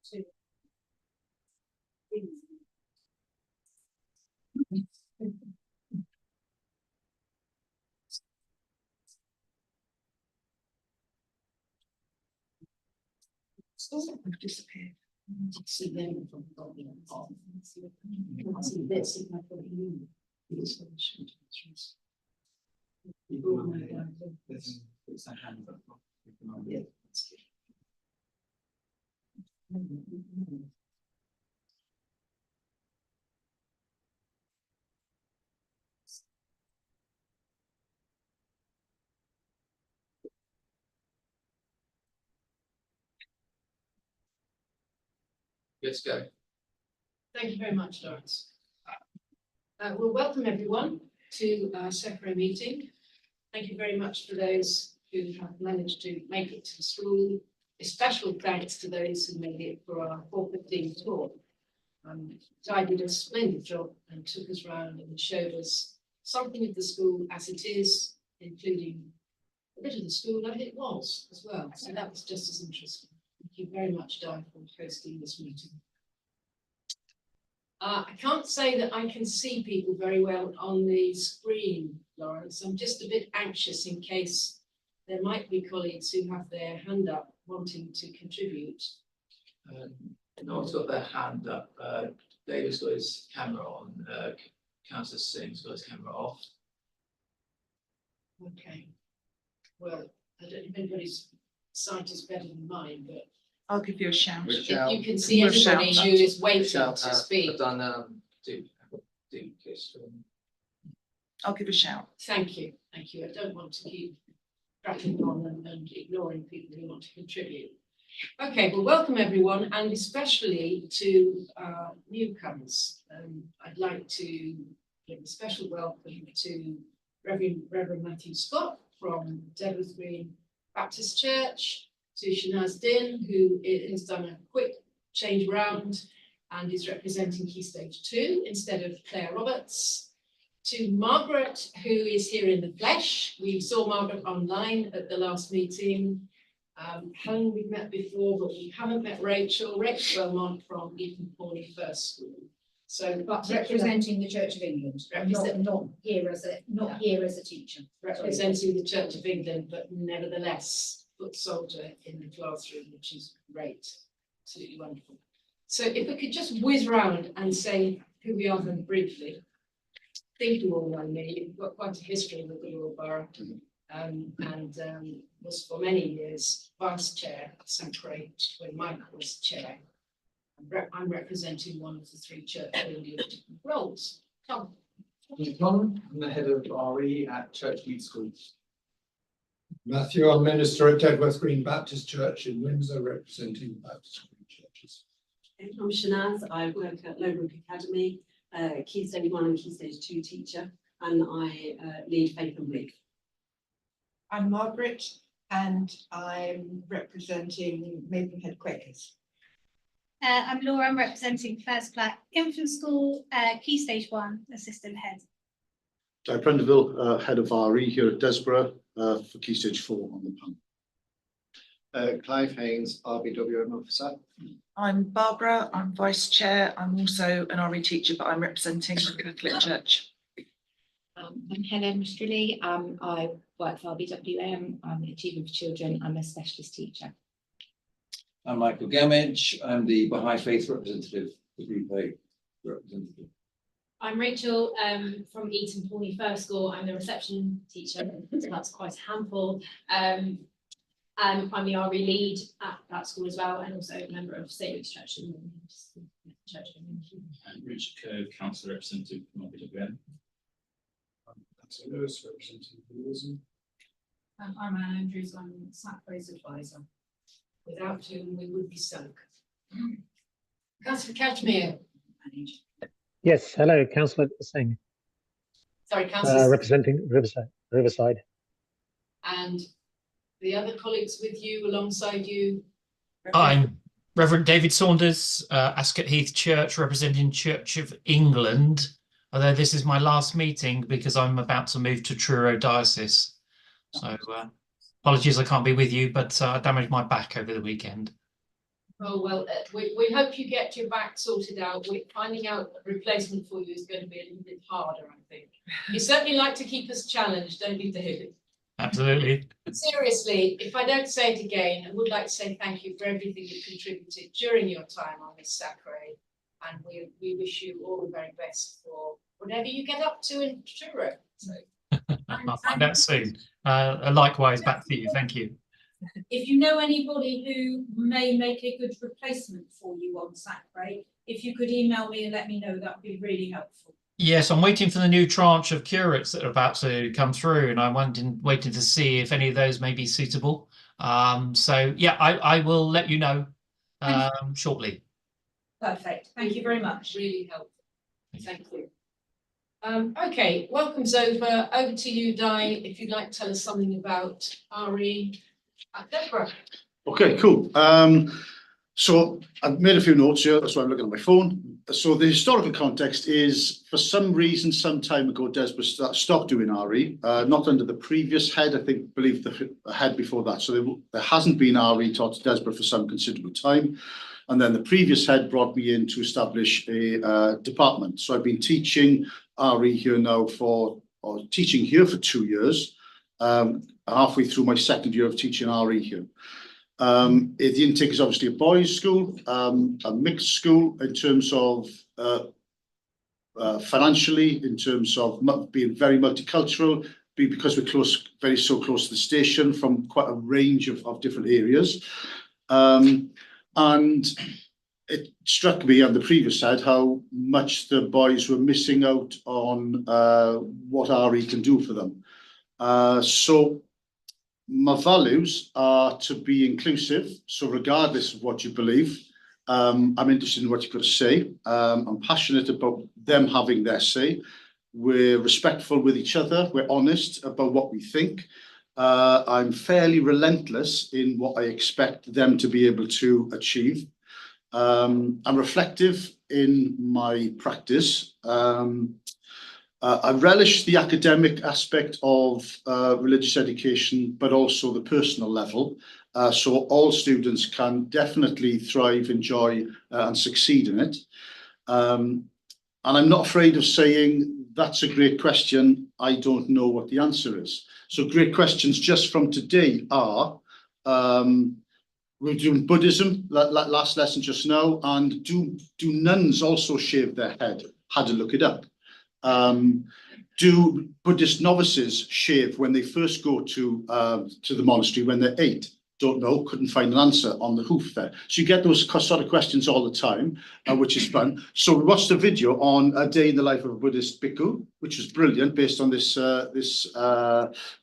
Two. I've disappeared. See them from the on. See this if I put it in. It's a hand up. Yeah, that's good. Let's go. Thank you very much, Lawrence. Well, welcome everyone to our SACRE meeting. Thank you very much for those who have managed to make it to the school. A special thanks to those who made it for our 4:15 tour. Di did a splendid job and took us around and showed us something of the school as it is, including a bit of the school as it was as well. So that was just as interesting. Thank you very much, Di, for hosting this meeting. I can't say that I can see people very well on the screen, Lawrence. I'm just a bit anxious in case there might be colleagues who have their hand up wanting to contribute. Noel's got their hand up. David's got his camera on. Councillor Singh's got his camera off. Okay. Well, I don't know if anybody's sight is better than mine, but I'll give you a shout. if you can see We'll shout. anybody who is waiting to I've speak, done do case. I'll give a shout. thank you. Thank you. I don't want to keep cracking on and ignoring people who want to contribute. Okay, well, welcome everyone, and especially to newcomers. I'd like to give a special welcome to Reverend Matthew Scott from Desborough Green Baptist Church, to Shanaz Din, who has done a quick change round and is representing Key Stage 2 instead of Claire Roberts, to Margaret, who is here in the flesh. We saw Margaret online at the last meeting. Helen we've met before, but we haven't met Rachel. Rachel Belmont from Eton Pawnee First School. So, But representing the Church of England, not here as a teacher. representing the Church of England, but nevertheless foot soldier in the classroom, which is great, absolutely wonderful. So if we could just whiz round and say who we are very briefly. I think you all know me. You've got quite a history with the Royal Borough, and was for many years vice chair at SACRE when Mike was chair. I'm representing one of the three church roles. Tom. I'm the head of RE at Churchmead School. Matthew, I'm minister at Desborough Green Baptist Church in Windsor, representing Baptist Green churches. I'm Shanaz. I work at Lowbrook Academy, Key Stage 1 and Key Stage 2 teacher, and I lead Faith and Week. I'm Margaret, and I'm representing Maidenhead Quakers. I'm Laura, I'm representing First Black Infant School, Key Stage 1, Assistant Head. Di Prenderville, head of RE here at Desborough for Key Stage 4 on the PUN. Clive Haynes, RBWM officer. I'm Barbara, I'm vice chair. I'm also an RE teacher, but I'm representing the Catholic Church. I'm Helen Strilley. I work for RBWM. I'm the Achievement for Children. I'm a specialist teacher. I'm Michael Gamage. I'm the Baha'i Faith representative, the Group A representative. I'm Rachel from Eton Pawnee First School. I'm the reception teacher, so that's quite a handful. I'm the RE lead at that school as well, and also a member of St. Luke's Church. And Richard Kerr, council representative from RBWM. Councillor Lewis, representing Tourism. I'm Anne Andrews, I'm SACRE's advisor, without whom we would be sunk. Councillor Cashmere. Yes, hello, Councillor Singh. Sorry, Councillor. Representing Riverside. And the other colleagues with you, alongside you. I'm Reverend David Saunders, Ascot Heath Church, representing Church of England. Although this is my last meeting because I'm about to move to Truro Diocese. So apologies I can't be with you, but I damaged my back over the weekend. Oh, well, we hope you get your back sorted out. We're finding out a replacement for you is going to be a little bit harder, I think. You certainly like to keep us challenged, don't you, David? Absolutely. Seriously, if I don't say it again, I would like to say thank you for everything you contributed during your time on this SACRE. And we wish you all the very best for whatever you get up to in Truro. So. I'll find out soon. Likewise, back to you. Thank you. If you know anybody who may make a good replacement for you on SACRE, if you could email me and let me know, that would be really helpful. Yes, I'm waiting for the new tranche of curates that are about to come through, and I'm waiting to see if any of those may be suitable. So yeah, I will let you know shortly. Perfect. Thank you very much. Really helpful. Thank you. Okay, welcome's over. Over to you, Di, if you'd like to tell us something about RE at Desborough. Okay, cool. So I've made a few notes here, that's why I'm looking at my phone. So the historical context is, for some reason, some time ago, Desborough stopped doing RE, not under the previous head, believe the head before that. So there hasn't been RE taught at Desborough for some considerable time. And then the previous head brought me in to establish a department. So I've been teaching RE here now teaching here for 2 years, halfway through my second year of teaching RE here. The intake is obviously a boys' school, a mixed school in terms of financially, in terms of being very multicultural, because we're so close to the station from quite a range of different areas. And it struck me on the previous side how much the boys were missing out on what RE can do for them. So my values are to be inclusive. So regardless of what you believe, I'm interested in what you've got to say. I'm passionate about them having their say. We're respectful with each other. We're honest about what we think. I'm fairly relentless in what I expect them to be able to achieve. I'm reflective in my practice. I relish the academic aspect of religious education, but also the personal level. So all students can definitely thrive, enjoy, and succeed in it. And I'm not afraid of saying, that's a great question, I don't know what the answer is. So great questions just from today are, we're doing Buddhism, last lesson just now, and do nuns also shave their head? Had to look it up. Do Buddhist novices shave when they first go to the monastery when they're 8? Don't know, couldn't find an answer on the hoof there. So you get those sort of questions all the time, which is fun. So we watched a video on a day in the life of a Buddhist bhikkhu, which was brilliant, based on this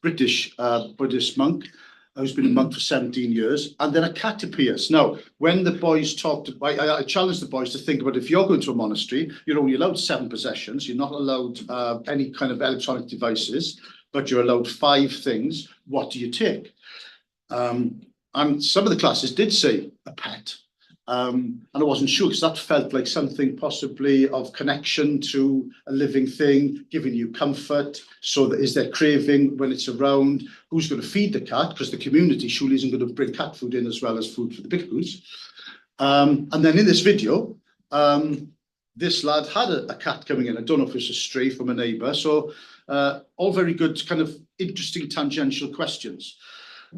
British Buddhist monk who's been a monk for 17 years, and then a cat appears. Now, when the boys talked, I challenged the boys to think about, if you're going to a monastery, you're only allowed 7 possessions, you're not allowed any kind of electronic devices, but you're allowed 5 things. What do you take? And some of the classes did say a pet, and I wasn't sure, because that felt like something possibly of connection to a living thing, giving you comfort. So that, is there craving when it's around? Who's going to feed the cat? Because the community surely isn't going to bring cat food in as well as food for the bhikkhus. And then in this video, this lad had a cat coming in. I don't know if it's a stray from a neighbour. So all very good, kind of interesting tangential questions.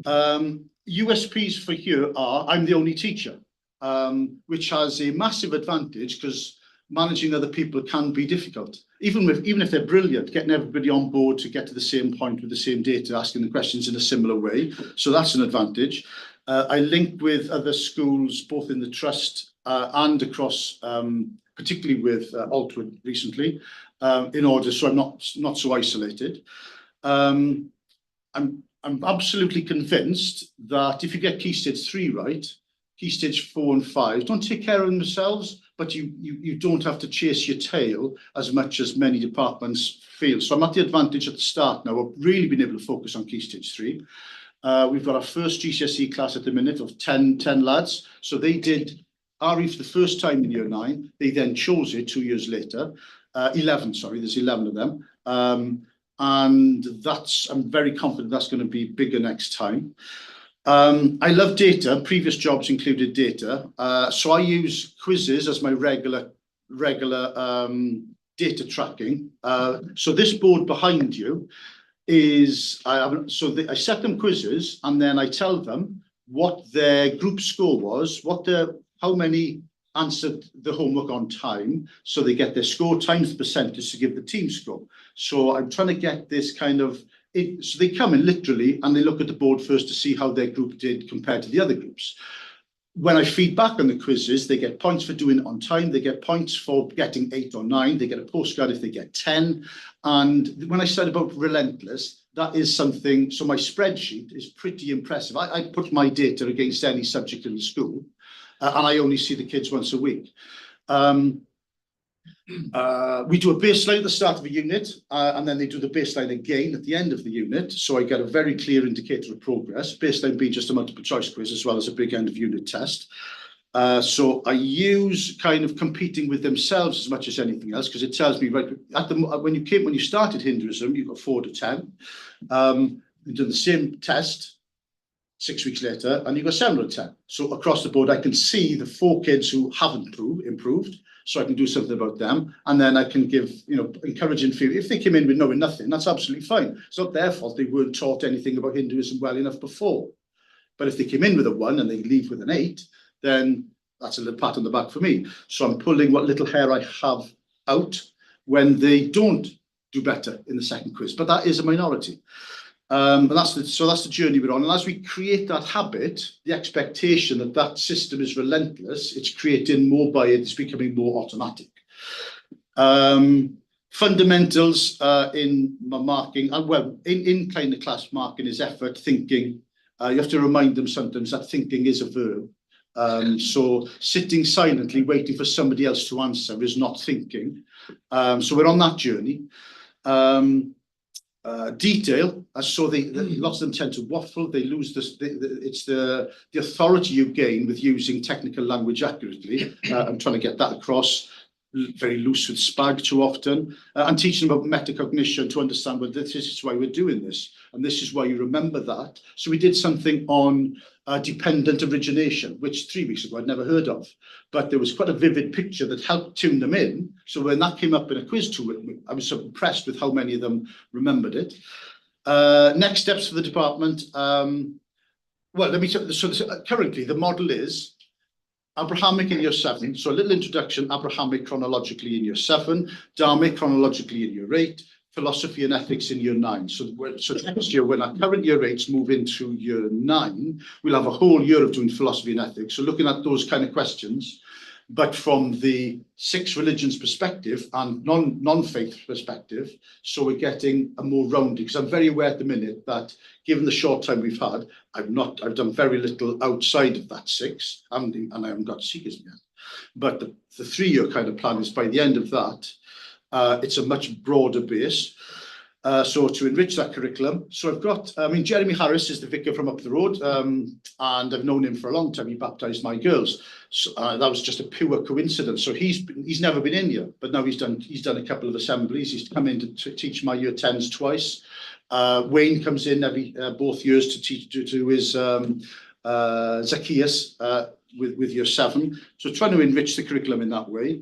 USPs for here are, I'm the only teacher, which has a massive advantage, because managing other people can be difficult. Even if they're brilliant, getting everybody on board to get to the same point with the same data, asking the questions in a similar way. So that's an advantage. I link with other schools, both in the trust and across, particularly with Altwood recently, in order, so I'm not so isolated. I'm absolutely convinced that if you get Key Stage 3 right, Key Stage 4 and 5 don't take care of themselves, but you don't have to chase your tail as much as many departments feel. So I'm at the advantage at the start now of really being able to focus on Key Stage 3. We've got our first GCSE class at the minute of 10 lads. So they did RE for the first time in year 9. They then chose it 2 years later. 11, sorry, there's 11 of them. And I'm very confident that's going to be bigger next time. I love data. Previous jobs included data. So I use quizzes as my regular data tracking. So this board behind you is, I set them quizzes and then I tell them what their group score was, how many answered the homework on time, so they get their score times the percentage to give the team score. So I'm trying to get this kind of, so they come in literally and they look at the board first to see how their group did compared to the other groups. When I feed back on the quizzes, they get points for doing it on time, they get points for getting 8 or 9, they get a postcard if they get 10. And when I said about relentless, that is something, so my spreadsheet is pretty impressive. I put my data against any subject in the school, and I only see the kids once a week. We do a baseline at the start of a unit, and then they do the baseline again at the end of the unit. So I get a very clear indicator of progress, baseline being just a multiple choice quiz as well as a big end of unit test. So I use kind of competing with themselves as much as anything else, because it tells me, right, when you started Hinduism, you got 4 to 10. You did the same test 6 weeks later, and you got 7 or 10. So across the board, I can see the 4 kids who haven't improved, so I can do something about them, and then I can give, encouraging feedback. If they came in with knowing nothing, that's absolutely fine. It's not their fault they weren't taught anything about Hinduism well enough before. But if they came in with a 1 and they leave with an 8, then that's a little pat on the back for me. So I'm pulling what little hair I have out when they don't do better in the second quiz, but that is a minority. And that's the journey we're on. And as we create that habit, the expectation that that system is relentless, it's creating more buy-in, it's becoming more automatic. Fundamentals in my marking, in kind of class marking is effort, thinking. You have to remind them sometimes that thinking is a verb. So sitting silently waiting for somebody else to answer is not thinking. So we're on that journey. Detail, so lots of them tend to waffle. They lose this. It's the authority you gain with using technical language accurately. I'm trying to get that across. Very loose with SPAG too often, and teaching them about metacognition to understand, well, this is why we're doing this, and this is why you remember that. So we did something on dependent origination, which 3 weeks ago I'd never heard of, but there was quite a vivid picture that helped tune them in. So when that came up in a quiz tool, I was so impressed with how many of them remembered it. Next steps for the department. Well, let me tell you, so currently the model is Abrahamic in year 7, so a little introduction, Abrahamic chronologically in year 7, Dharmic chronologically in year 8, philosophy and ethics in year 9. So next year, when our current year 8s move into year 9, we'll have a whole year of doing philosophy and ethics. So looking at those kind of questions, but from the 6 religions perspective and non-faith perspective. So we're getting a more rounded, because I'm very aware at the minute that given the short time we've had, I've done very little outside of that 6, and I haven't got seekers yet. But the 3-year kind of plan is by the end of that, it's a much broader base. So to enrich that curriculum, so I've got, Jeremy Harris is the vicar from up the road, and I've known him for a long time. He baptised my girls. So, that was just a pure coincidence. So he's never been in here, but now he's done a couple of assemblies. He's come in to teach my year 10s twice. Wayne comes in both years to teach to his Zacchaeus with year 7. So trying to enrich the curriculum in that way.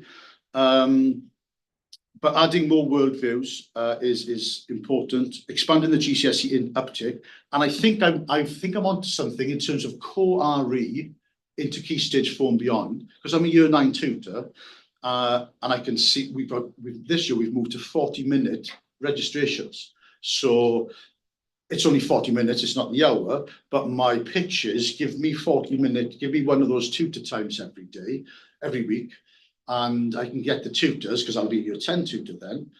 But adding more worldviews is important. Expanding the GCSE in uptick, and I think I'm onto something in terms of core RE into Key Stage 4 and beyond, because I'm a year 9 tutor, and I can see this year we've moved to 40-minute registrations. So it's only 40 minutes, it's not the hour, but my pitches give me 40 minutes, give me one of those tutor times every day, every week. And I can get the tutors, because I'll be your 10 tutor then,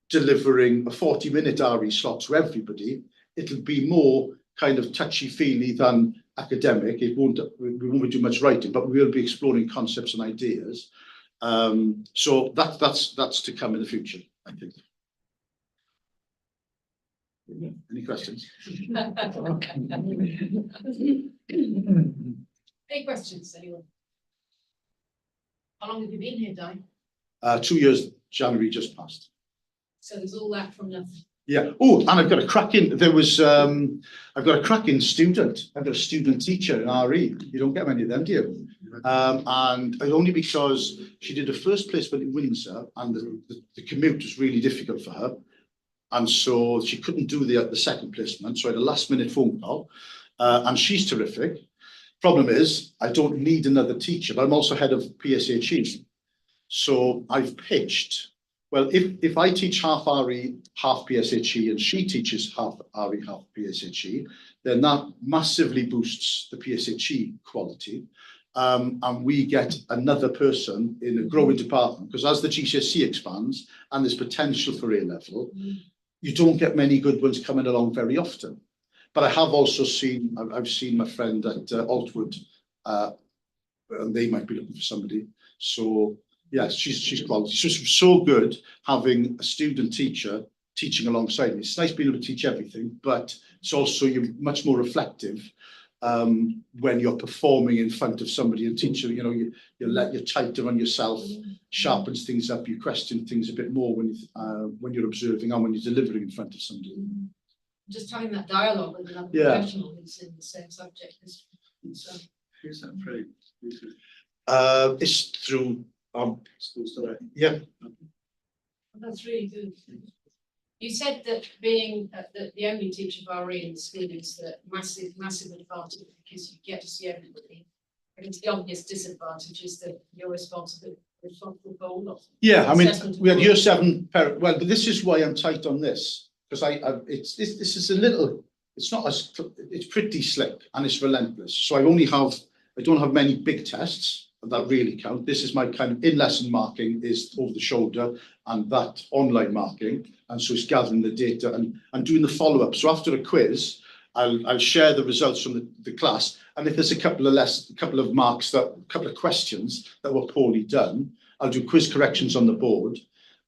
delivering a 40-minute RE slot to everybody. It'll be more kind of touchy-feely than academic. We won't do much writing, but we will be exploring concepts and ideas. So that's to come in the future, I think. Any questions? Any questions, anyone? How long have you been here, Di? 2 years, January just passed. So there's all that from nothing. Yeah. Oh, and I've got a cracking, I've got a cracking student. I've got a student teacher in RE. You don't get many of them, do you? And only because she did her first placement in Windsor and the commute was really difficult for her. And so she couldn't do the second placement. So I had a last minute phone call and she's terrific. Problem is, I don't need another teacher, but I'm also head of PSHE. So I've pitched, well, if I teach half RE, half PSHE, and she teaches half RE, half PSHE, then that massively boosts the PSHE quality. And we get another person in a growing department, because as the GCSE expands and there's potential for A-level, you don't get many good ones coming along very often. But I have also seen, I've seen my friend at Altwood, and they might be looking for somebody. So yeah, she's quality. It's just so good having a student teacher teaching alongside me. It's nice being able to teach everything, but it's also you're much more reflective when you're performing in front of somebody and teacher. You know, you're tighter on yourself, sharpens things up, you question things a bit more when you're observing and when you're delivering in front of somebody. Just having that dialogue with another Yeah. professional who's in the same subject. So. Who's that through? It's through Schools Direct. yeah. That's really good. You said that being the only teacher of RE in the school is the massive advantage because you get to see everybody. And it's the obvious disadvantage is that you're responsible for all of them. Yeah, I mean, Assessment we had of year 7 well, but this is why I'm tight on this, because this is a little, it's not as, it's pretty slick and it's relentless. So I don't have many big tests that really count. This is my kind of in-lesson marking is over the shoulder and that online marking. And so it's gathering the data and doing the follow-up. So after a quiz, I'll share the results from the class. And if there's a couple of marks, a couple of questions that were poorly done, I'll do quiz corrections on the board.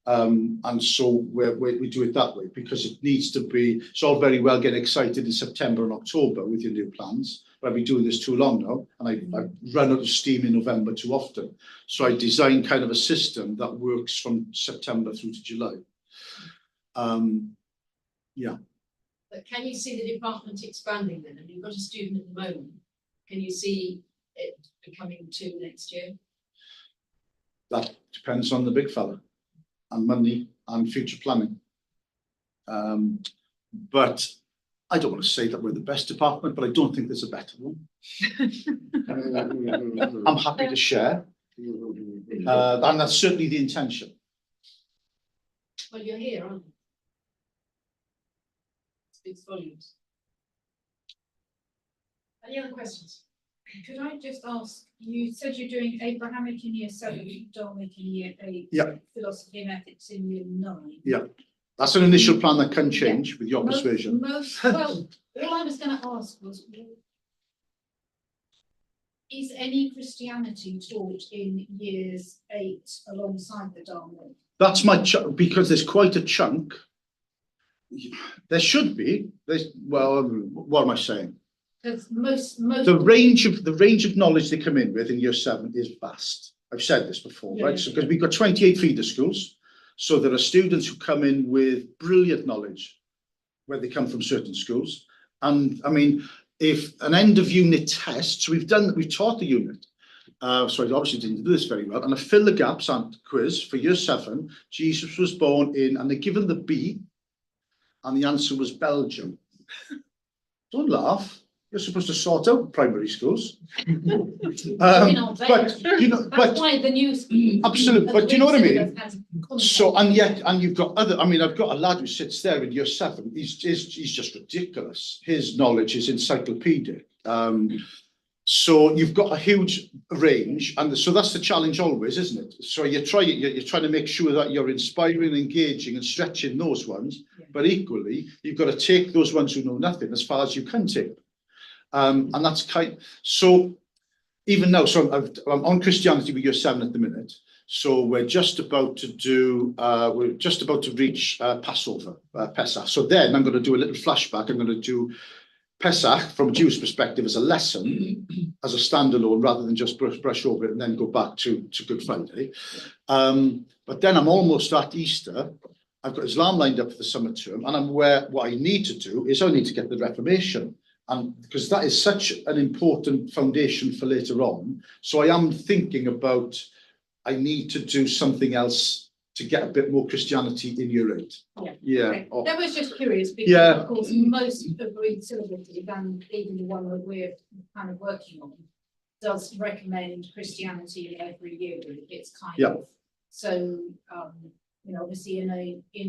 And so we do it that way because it needs to be, it's all very well getting excited in September and October with your new plans, but I've been doing this too long now and I run out of steam in November too often. So I design kind of a system that works from September through to July. Yeah. But can you see the department expanding then? And you've got a student at the moment. Can you see it becoming 2 next year? That depends on the big fella and money and future planning. But I don't want to say that we're the best department, but I don't think there's a better one. I'm happy to share. And that's certainly the intention. Well, you're here, aren't you? Speaks volumes. Any other questions? Could I just ask, you said you're doing Abrahamic in year 7, Dharmic in year 8, Yeah. philosophy and ethics in year 9. Yeah, that's an initial plan that can change with your persuasion. Well, all I was going to ask was, is any Christianity taught in years 8 alongside the Dharmic? That's my because there's quite a chunk. There should be. Well, what am I saying? Because most The range of knowledge they come in with in year 7 is vast. I've said this before, right? So because we've got 28 feeder schools, so there are students who come in with brilliant knowledge where they come from certain schools. And I mean, if an end of unit test, so we've taught the unit. So I obviously didn't do this very well. And I fill the gaps and quiz for year 7. Jesus was born in, and they're given the B, and the answer was Belgium. Don't laugh. You're supposed to sort out primary schools. But you know, that's why the news. Absolutely, but do you know what I mean? So and you've got other. I mean, I've got a lad who sits there in year 7. He's just ridiculous. His knowledge is encyclopedic. So you've got a huge range, and so that's the challenge always, isn't it? So you're trying to make sure that you're inspiring, engaging, and stretching those ones, but equally you've got to take those ones who know nothing as far as you can take. And that's so even now. So I'm on Christianity with year 7 at the minute. So we're just about to reach Passover, Pesach. So then I'm going to do a little flashback. I'm going to do Pesach from a Jewish perspective as a lesson, as a standalone, rather than just brush over it and then go back to Good Friday. But then I'm almost at Easter, I've got Islam lined up for the summer term, and I'm aware what I need to do is I need to get the Reformation. And because that is such an important foundation for later on. So I am thinking about, I need to do something else to get a bit more Christianity in year 8. Yeah. Okay. Oh, That was just curious because Yeah. of course most agreed syllabuses and even the one that we're kind of working on does recommend Christianity in every year group. It's kind Yeah. of so you know, obviously in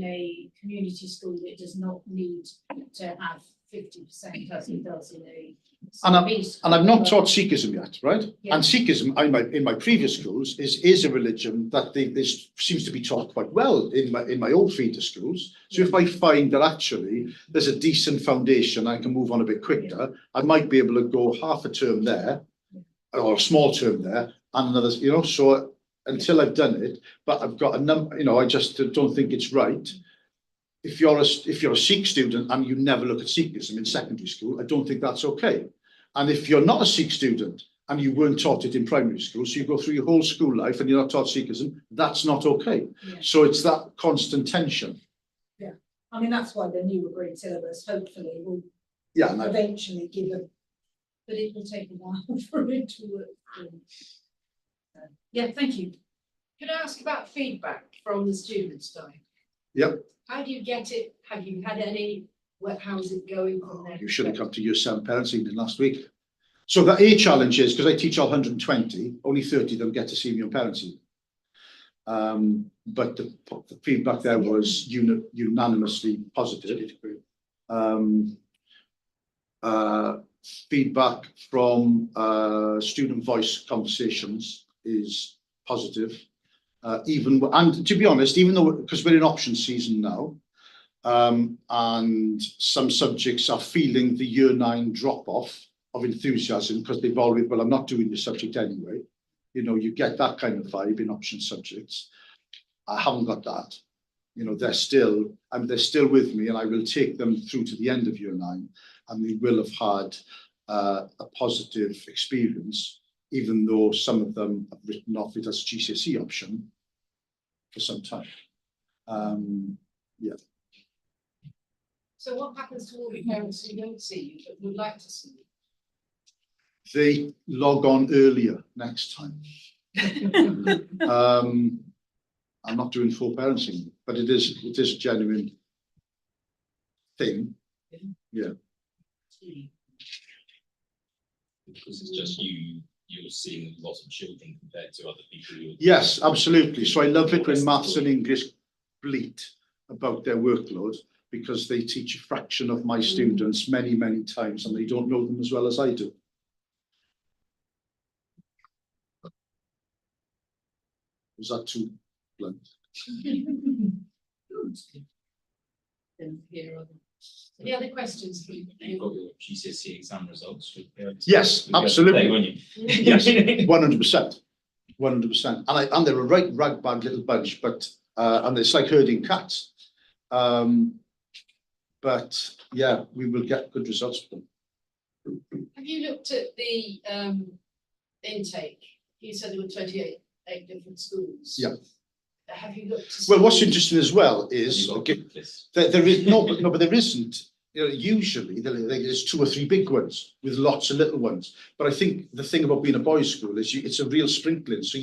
a community school it does not need to have 50% as it does in a CB school. And I've not taught Sikhism yet, right? Yeah. And Sikhism, in my previous schools, is a religion that this seems to be taught quite well in my old feeder schools. So if I find that actually there's a decent foundation, I can move on a bit quicker, I might be able to go half a term there, or a small term there, and another, you know, so until I've done it, but I've got a number, you know, I just don't think it's right. If you're a Sikh student and you never look at Sikhism in secondary school, I don't think that's okay. And if you're not a Sikh student and you weren't taught it in primary school, so you go through your whole school life and you're not taught Sikhism, that's not okay. Yeah. So it's that constant tension. Yeah, I mean, that's why the new agreed syllabus hopefully will Yeah, eventually give a, but it will take a while for it to work. Yeah, thank you. Can I ask about feedback from the students, Di? Yep. How do you get it? Have you had any? How is it going from there? You should have come to year 7 parents evening last week. So the A challenge is, because I teach all 120, only 30 of them get to see me on parents evening. But the feedback there was unanimously positive. Feedback from student voice conversations is positive. And to be honest, even though, because we're in option season now, and some subjects are feeling the year 9 drop off of enthusiasm because they've always, well, I'm not doing this subject anyway. You know, you get that kind of vibe in option subjects. I haven't got that. You know, they're still with me, and I will take them through to the end of year 9, and they will have had a positive experience, even though some of them have written off it as a GCSE option for some time. Yeah. So what happens to all the parents who don't see you but would like to see you? They log on earlier next time. I'm not doing full parenting, but it is a genuine thing. Yeah. Because it's just you're seeing lots of children compared to other people. Yes, absolutely. So I love it when maths and English bleat about their workload, because they teach a fraction of my students many, many times, and they don't know them as well as I do. Was that too blunt? Any other questions? You've got your GCSE exam results. Yes, absolutely. Yes, 100%. 100%. And they're a right ragbag little bunch, but and it's like herding cats. But yeah, we will get good results for them. Have you looked at the intake? You said there were 28 different schools. Yeah. Have you looked? Well, what's interesting as well is there is but there isn't. You know, usually there's 2 or 3 big ones with lots of little ones. But I think the thing about being a boys' school is it's a real sprinkling. So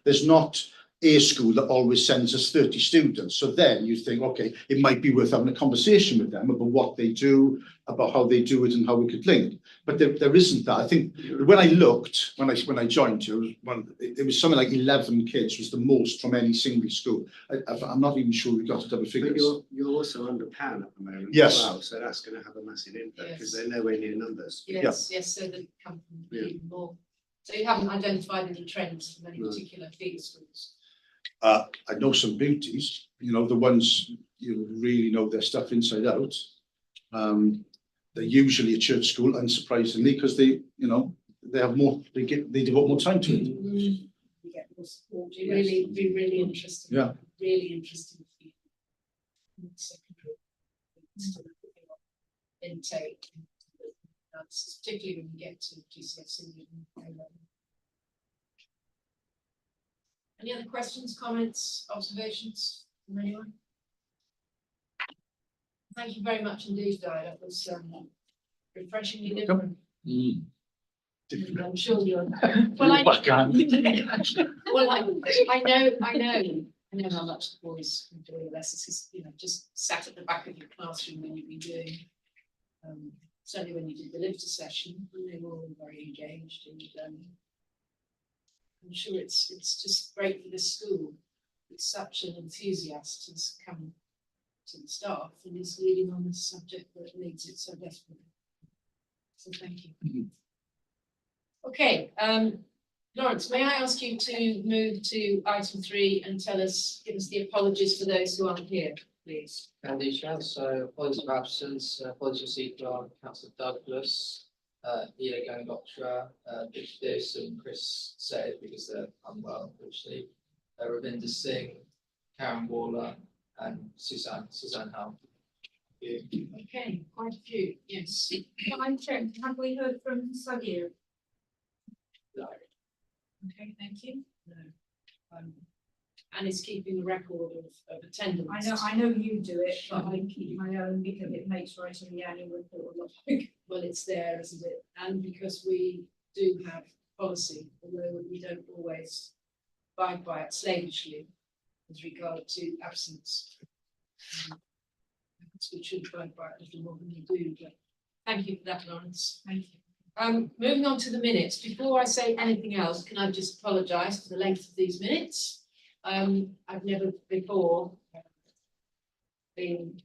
there's not a school that always sends us 30 students. So then you think, okay, it might be worth having a conversation with them about what they do, about how they do it, and how we could link. But there isn't that. I think when I looked, when I joined you, it was something like 11 kids was the most from any single school. I'm not even sure we got to double figures. But you're also under Pan at the moment Yes. as well, so that's going to have a massive impact because they're nowhere near numbers. Yes, yes, so they come from even more. So you haven't identified any trends from any particular feeder schools? I know some beauties, you know, the ones you really know their stuff inside out. They're usually a church school, unsurprisingly, because they have more, they devote more time to it. You get more support. It'd be really interesting. Yeah. Really interesting for you. Intake, particularly when you get to GCSE. Any other questions, comments, observations from anyone? Thank you very much indeed, Di. That was refreshingly different. And I'm sure you're. Well, I know how much the boys enjoy the lessons. It's, you know, just sat at the back of your classroom when you've been doing. Certainly when you did the lifter session, and they were all very engaged, and I'm sure it's just great for this school. It's such an enthusiast has come to the staff and is leading on this subject that needs it so desperately. So thank you. Okay, Lawrence, may I ask you to move to item 3 and give us the apologies for those who aren't here, please. Andy Shaz, so apologies for absence, apologies received from Councillor Douglas, Ida Gangotra, Bishop Davis and Chris Said because they're unwell, unfortunately. Ravinder Singh, Karen Waller, and Suzanne Howe. Okay, quite a few, yes. Can I check, have we heard from SACRE? No. Okay, thank you. No. And it's keeping a record of attendance. I know you do it, but I keep my own because it makes writing the annual report a lot bigger. Well, it's there, isn't it? And because we do have policy, although we don't always abide by it slavishly with regard to absence. We should abide by it a little more than we do, but thank you for that, Lawrence. Thank you. Moving on to the minutes. Before I say anything else, can I just apologise for the length of these minutes? I've never before been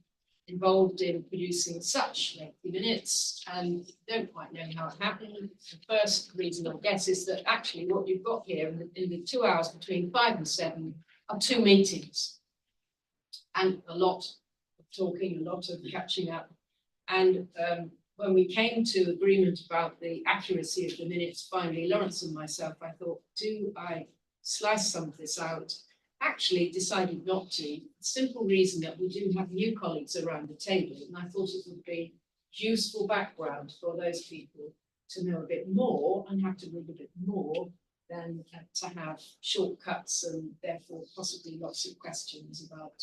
involved in producing such lengthy minutes and don't quite know how it happened. The first reason I guess is that actually what you've got here in the 2 hours between 5 and 7 are 2 meetings and a lot of talking, a lot of catching up. And when we came to agreement about the accuracy of the minutes, finally, Lawrence and myself, I thought, do I slice some of this out? Actually decided not to. The simple reason that we do have new colleagues around the table, and I thought it would be useful background for those people to know a bit more and have to read a bit more than to have shortcuts and therefore possibly lots of questions about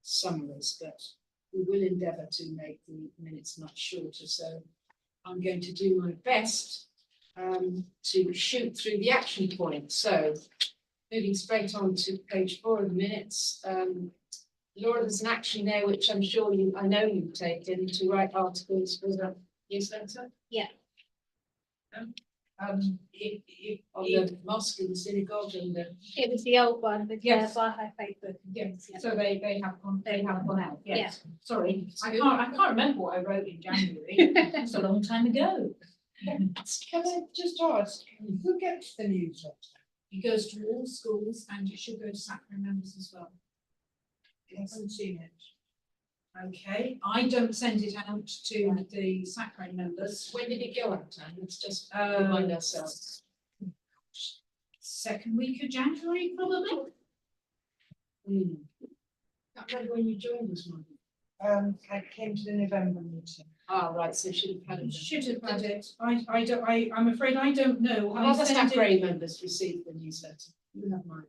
summaries. But we will endeavour to make the minutes much shorter. So I'm going to do my best to shoot through the action points. So moving straight on to page 4 of the minutes. Laura, there's an action there which I'm sure I know you've taken to write articles for the newsletter. Yeah. On the mosque and the synagogue and the. It was the old one with Yes. the Baha'i Facebook. Yes, so they have gone out, yes. Yeah. Sorry, I can't remember what I wrote in January. It's a long time ago. Can I just ask, who gets the newsletter? It goes to all schools and it should go to SACRE members as well. I haven't seen it. Okay, I don't send it out to the SACRE members. When did it go out, Anne? Let's just remind ourselves. Second week of January, probably. Can't remember when you joined us, Margaret. I came to the November meeting. Ah, right, so should have had it. Should have had it. I'm afraid I don't know. Have other SACRE members received the newsletter? You have mine.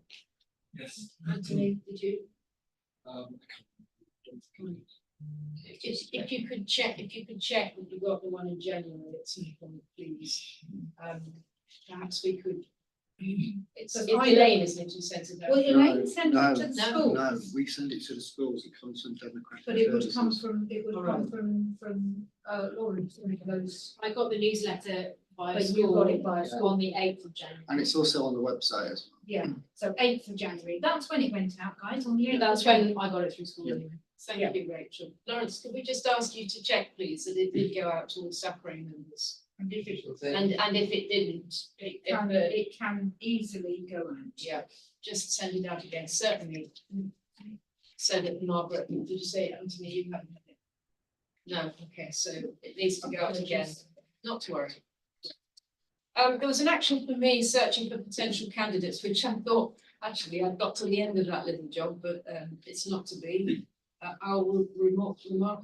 Yes. Anthony, did you? If you could check that you got the one in January at some point, please. Perhaps we could. It's Elaine, isn't it, who sends it out? Well, Elaine sent it to the No, schools. we send it to the schools, it comes from Democratic But it would Services. come from Lawrence, one of those. I got the newsletter via But you school got it via school. on the 8th of January. And it's also on the website as well. Yeah, so 8th of January. That's when it went out, guys, on the 8th. That's when I got it through school. Yeah. anyway. Thank you, Rachel. Lawrence, could we just ask you to check, please, that it did go out to all SACRE members? And if it didn't, It can easily go out. yeah, just send it out again, certainly. So that Margaret, did you say, Anthony, you haven't had it? No, okay, so it needs to go out again, not to worry. There was an action for me searching for potential candidates, which I thought, actually, I'd got to the end of that little job, but it's not to be. I will remark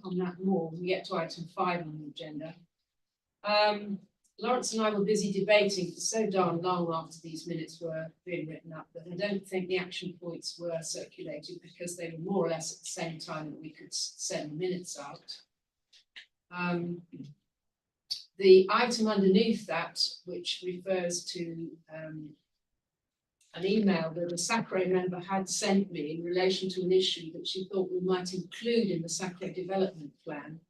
on that more when we get to item 5 on the agenda. Lawrence and I were busy debating for so darn long after these minutes were being written up that I don't think the action points were circulated because they were more or less at the same time that we could send minutes out. The item underneath that, which refers to an email that a SACRE member had sent me in relation to an issue that she thought we might include in the SACRE development plan.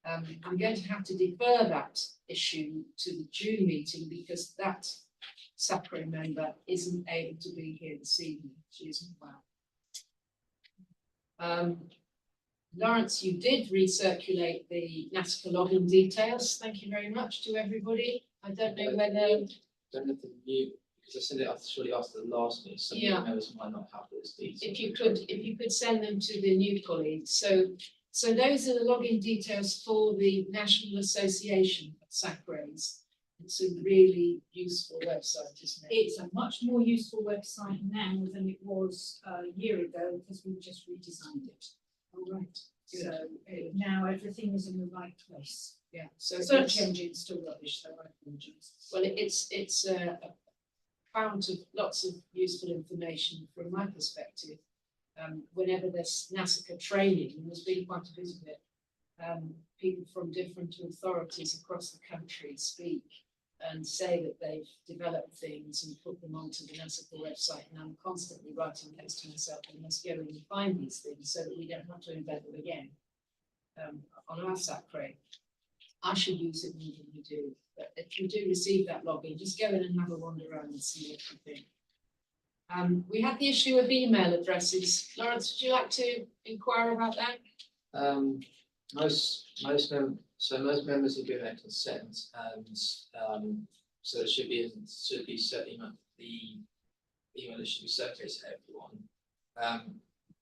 I'm going to have to defer that issue to the June meeting because that SACRE member isn't able to be here this evening. She isn't well. Lawrence, you did recirculate the NASCA login details. Thank you very much to everybody. I don't know whether. Don't know if the new, because I sent it after, shortly after the last meeting, some Yeah. members might not have those details. If you could send them to the new colleagues. So those are the login details for the National Association of SACREs. It's a really useful website, isn't it? It's a much more useful website now than it was a year ago because we just redesigned it. All right. So now everything is in the right place. Yeah. So Search engine's still rubbish, so I apologize. well, it's a fount of lots of useful information from my perspective. Whenever there's NASCA training, and there's been quite a bit of it, people from different authorities across the country speak and say that they've developed things and put them onto the NASCA website, and I'm constantly writing notes to myself, we must go and find these things so that we don't have to invent them again on our SACRE. I should use it more than you do, but if you do receive that login, just go in and have a wander around and see what you think. We had the issue of email addresses. Lawrence, would you like to inquire about that? Most members have given their consent, and so it should be certainly the email that should be circulated to everyone.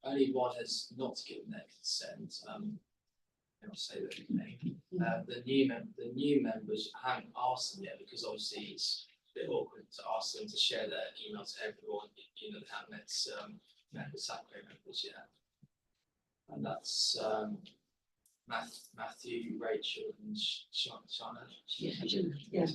Only one has not given their consent. I'll say that name. The new members haven't asked them yet because obviously it's a bit awkward to ask them to share their email to everyone. You know, they haven't met the SACRE members yet, and that's Matthew, Rachel, and Shana. Yeah.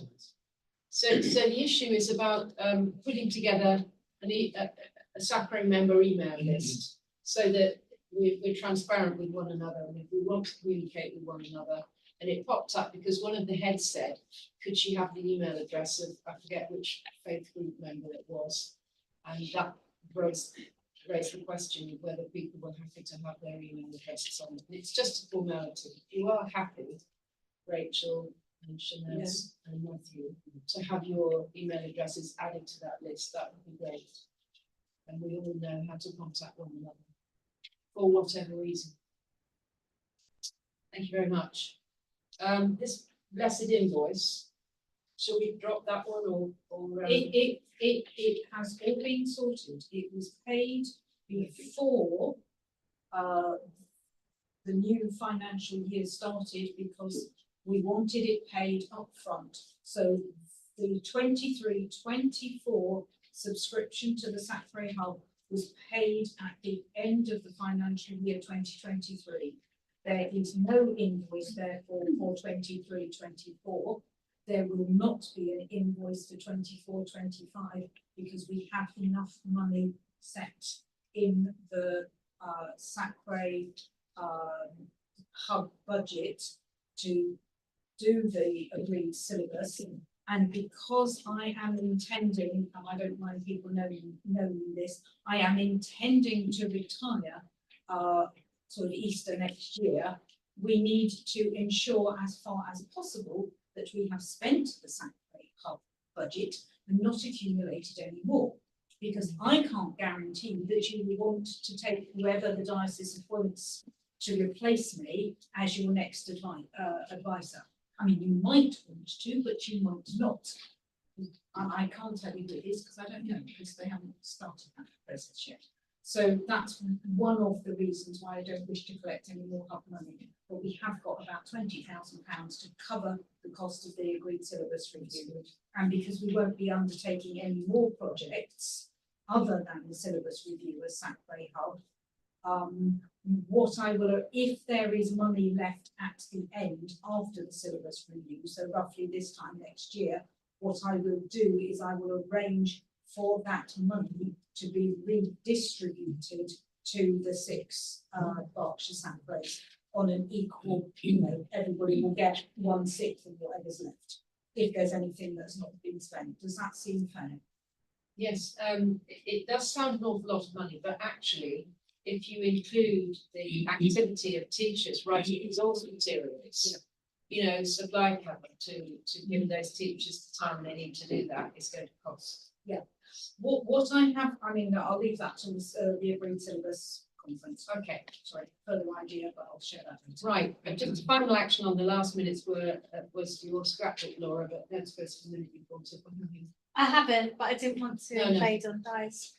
So the issue is about putting together a SACRE member email list so that we're transparent with one another, and if we want to communicate with one another. And it popped up because one of the heads said, could she have the email address of, I forget which faith group member it was, and that raised the question of whether people were happy to have their email addresses on it. And it's just a formality. If you are happy, Rachel and Shanaz and Matthew, to have your email addresses added to that list, that would be great. And we all know how to contact one another for whatever reason. Thank you very much. This blessed invoice, shall we drop that one or It has all been sorted. It was paid before the new financial year started because we wanted it paid upfront. So the 23-24 subscription to the SACRE Hub was paid at the end of the financial year 2023. There is no invoice therefore for 23-24. There will not be an invoice for 24-25 because we have enough money set in the SACRE Hub budget to do the agreed syllabus. And because I am intending, and I don't mind people knowing this, I am intending to retire sort of Easter next year, we need to ensure as far as possible that we have spent the SACRE Hub budget and not accumulated any more. Because I can't guarantee that you will want to take whoever the diocese appoints to replace me as your next advisor. I mean, you might want to, but you might not. I can't tell you who it is because I don't know, because they haven't started that process yet. So that's one of the reasons why I don't wish to collect any more hub money. But we have got about £20,000 to cover the cost of the agreed syllabus review. And because we won't be undertaking any more projects other than the syllabus review as SACRE Hub, What I will, if there is money left at the end after the syllabus review, so roughly this time next year, what I will do is I will arrange for that money to be redistributed to the 6 Berkshire SACREs on an equal, everybody will get 1/6 of whatever's left, if there's anything that's not been spent. Does that seem fair? Yes, it does sound an awful lot of money, but actually, if you include the activity of teachers writing resource materials, supply cover to give those teachers the time they need to do that is going to cost. Yeah. What I have, I'll leave that to the agreed syllabus conference. Okay. Sorry, further idea, but I'll share that later. Right, and just final action on the last minutes was your scrapbook, Laura, but that's first the minute you brought it. I haven't, but I didn't want to No. invade on dice.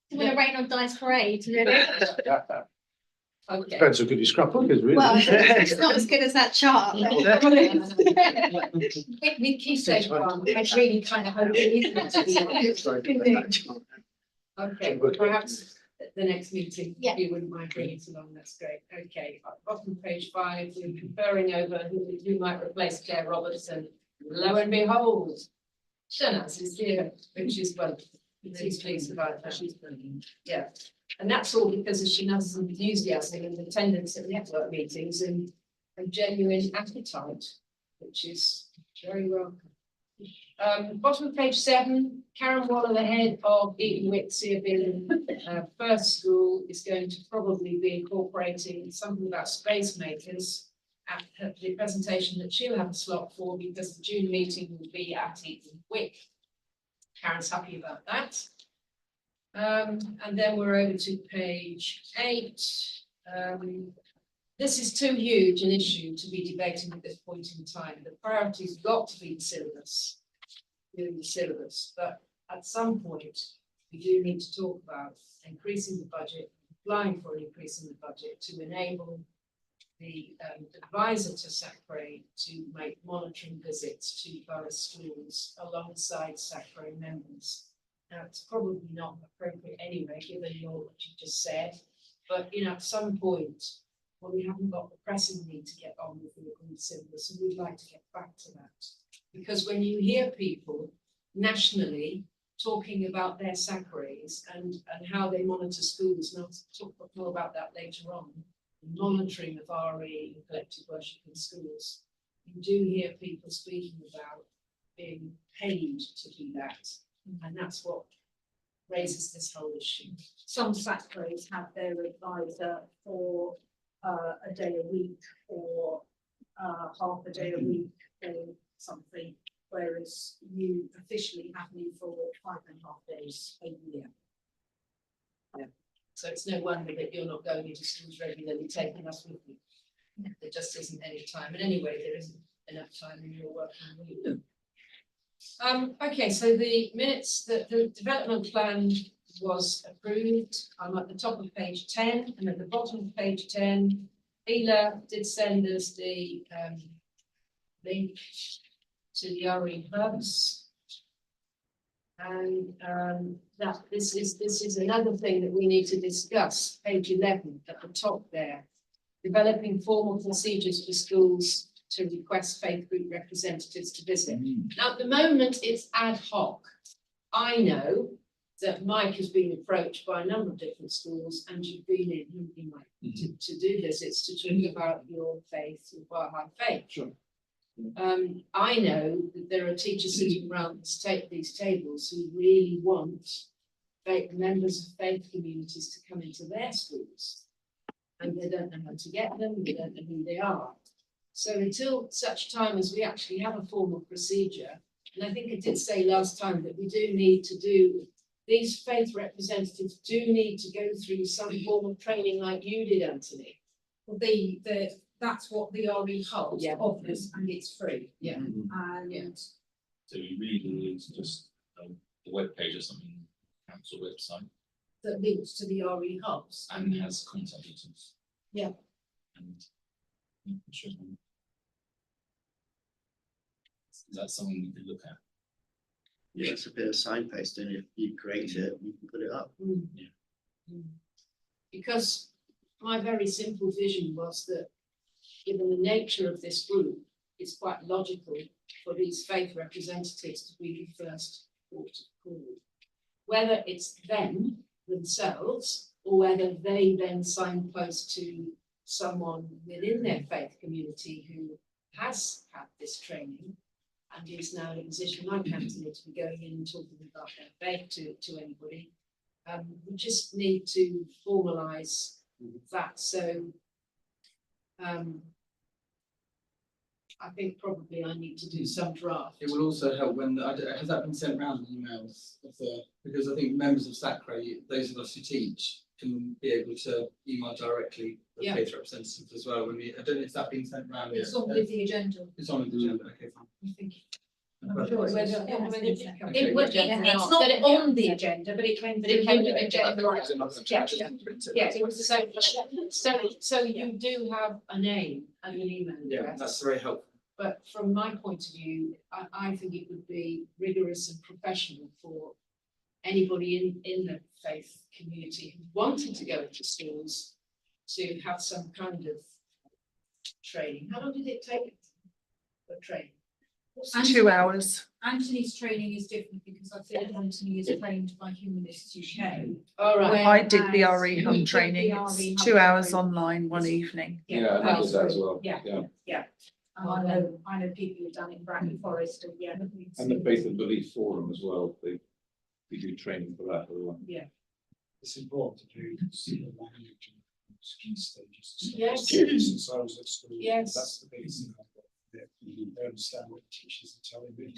Do you want to rain on dice parade, really? Okay. Depends how good your scrapbook is, really. Well, it's not as good as that chart. With Key Stage 1, I really kind of hope it is. Okay, perhaps at the next meeting, if you wouldn't mind bringing it along, that's great. Okay, bottom page 5, we're conferring over who might replace Claire Robertson. Lo and behold, Shanaz is here, which is wonderful. She's pleased about that. She's brilliant. Yeah. And that's all because of Shanaz's enthusiasm and attendance at network meetings and genuine appetite, which is very welcome. Bottom of page 7, Karen Waller, the head of Eton Whitseer First School, is going to probably be incorporating something about space makers at the presentation that she'll have a slot for, because the June meeting will be at Eton Wick. Karen's happy about that. And then we're over to page 8. This is too huge an issue to be debating at this point in time. The priority's got to be the syllabus, doing the syllabus, but at some point we do need to talk about increasing the budget, applying for an increase in the budget to enable the advisor to SACRE to make monitoring visits to borough schools alongside SACRE members. Now, it's probably not appropriate anyway, given what you just said, but at some point, we haven't got the pressing need to get on with the agreed syllabus, and we'd like to get back to that. Because when you hear people nationally talking about their SACREs and how they monitor schools, and I'll talk more about that later on, monitoring of RE and collective worship in schools, you do hear people speaking about being paid to do that, and that's what raises this whole issue. Some SACREs have their advisor for a day a week or half a day a week or something, whereas you officially have me for 5.5 days a year. Yeah. So it's no wonder that you're not going into schools regularly, taking us with you. There just isn't any time. And anyway, there isn't enough time in your working week. Okay, so the minutes, the development plan was approved. I'm at the top of page 10, and at the bottom of page 10, Ela did send us the link to the RE hubs. And that this is another thing that we need to discuss. Page 11 at the top there, developing formal procedures for schools to request faith group representatives to visit. Now, at the moment, it's ad hoc. I know that Mike has been approached by a number of different schools, and you've been in Mike, to do visits to talk about your faith, your Baha'i faith. Sure. I know that there are teachers sitting around these tables who really want members of faith communities to come into their schools, and they don't know how to get them, they don't know who they are. So until such time as we actually have a formal procedure, and I think I did say last time that we do need to do, these faith representatives do need to go through some form of training like you did, Anthony. Well, that's what the RE Hub offers, and it's free. Yeah. And So we really need to just the webpage or something, council website, that links to the RE Hubs. and has contact details. Yeah. And sure. Is that something we could look at? Yeah, it's a bit of signpost, and if you create it, you can put it up. Because my very simple vision was that, given the nature of this group, it's quite logical for these faith representatives to be the first port of call. Whether it's them themselves, or whether they then signpost to someone within their faith community who has had this training and is now in a position like Anthony to be going in and talking about their faith to anybody. We just need to formalise that. So I think probably I need to do some draft. It will also help when, has that been sent round emails of the, because I think members of SACRE, those of us who teach, can be able to email directly the Yeah. faith representatives as well. When we, I don't know if that's been sent round. It's yet. on with the agenda. It's on the agenda, okay, fine. Thank you. I'm sure it was. Whether- Yeah, whether it's it- not- it would- It's not on the agenda, but it came. But it came to the agenda. agenda. Yeah, it was so you do have a name and an email Yeah, address. that's very helpful. But from my point of view, I think it would be rigorous and professional for anybody in the faith community who wanted to go into schools to have some kind of training. How long did it take for training? 2 hours. Anthony's training is different because I think Anthony is trained by Humanists UK. All right. I did the Whereas RE you Hub did training. the It's RE Hub 2 hours training. online, one evening. Yeah, I did that as well. Yeah, yeah. And I know people who've done it in Bradley Forest and yeah. And the Faith and Belief Forum as well, they do training for that as well. Yeah. It's important to do the language and key stages. Yes. Since I was at school. Yes. That's the biggest thing I've got. They understand what the teachers are telling me.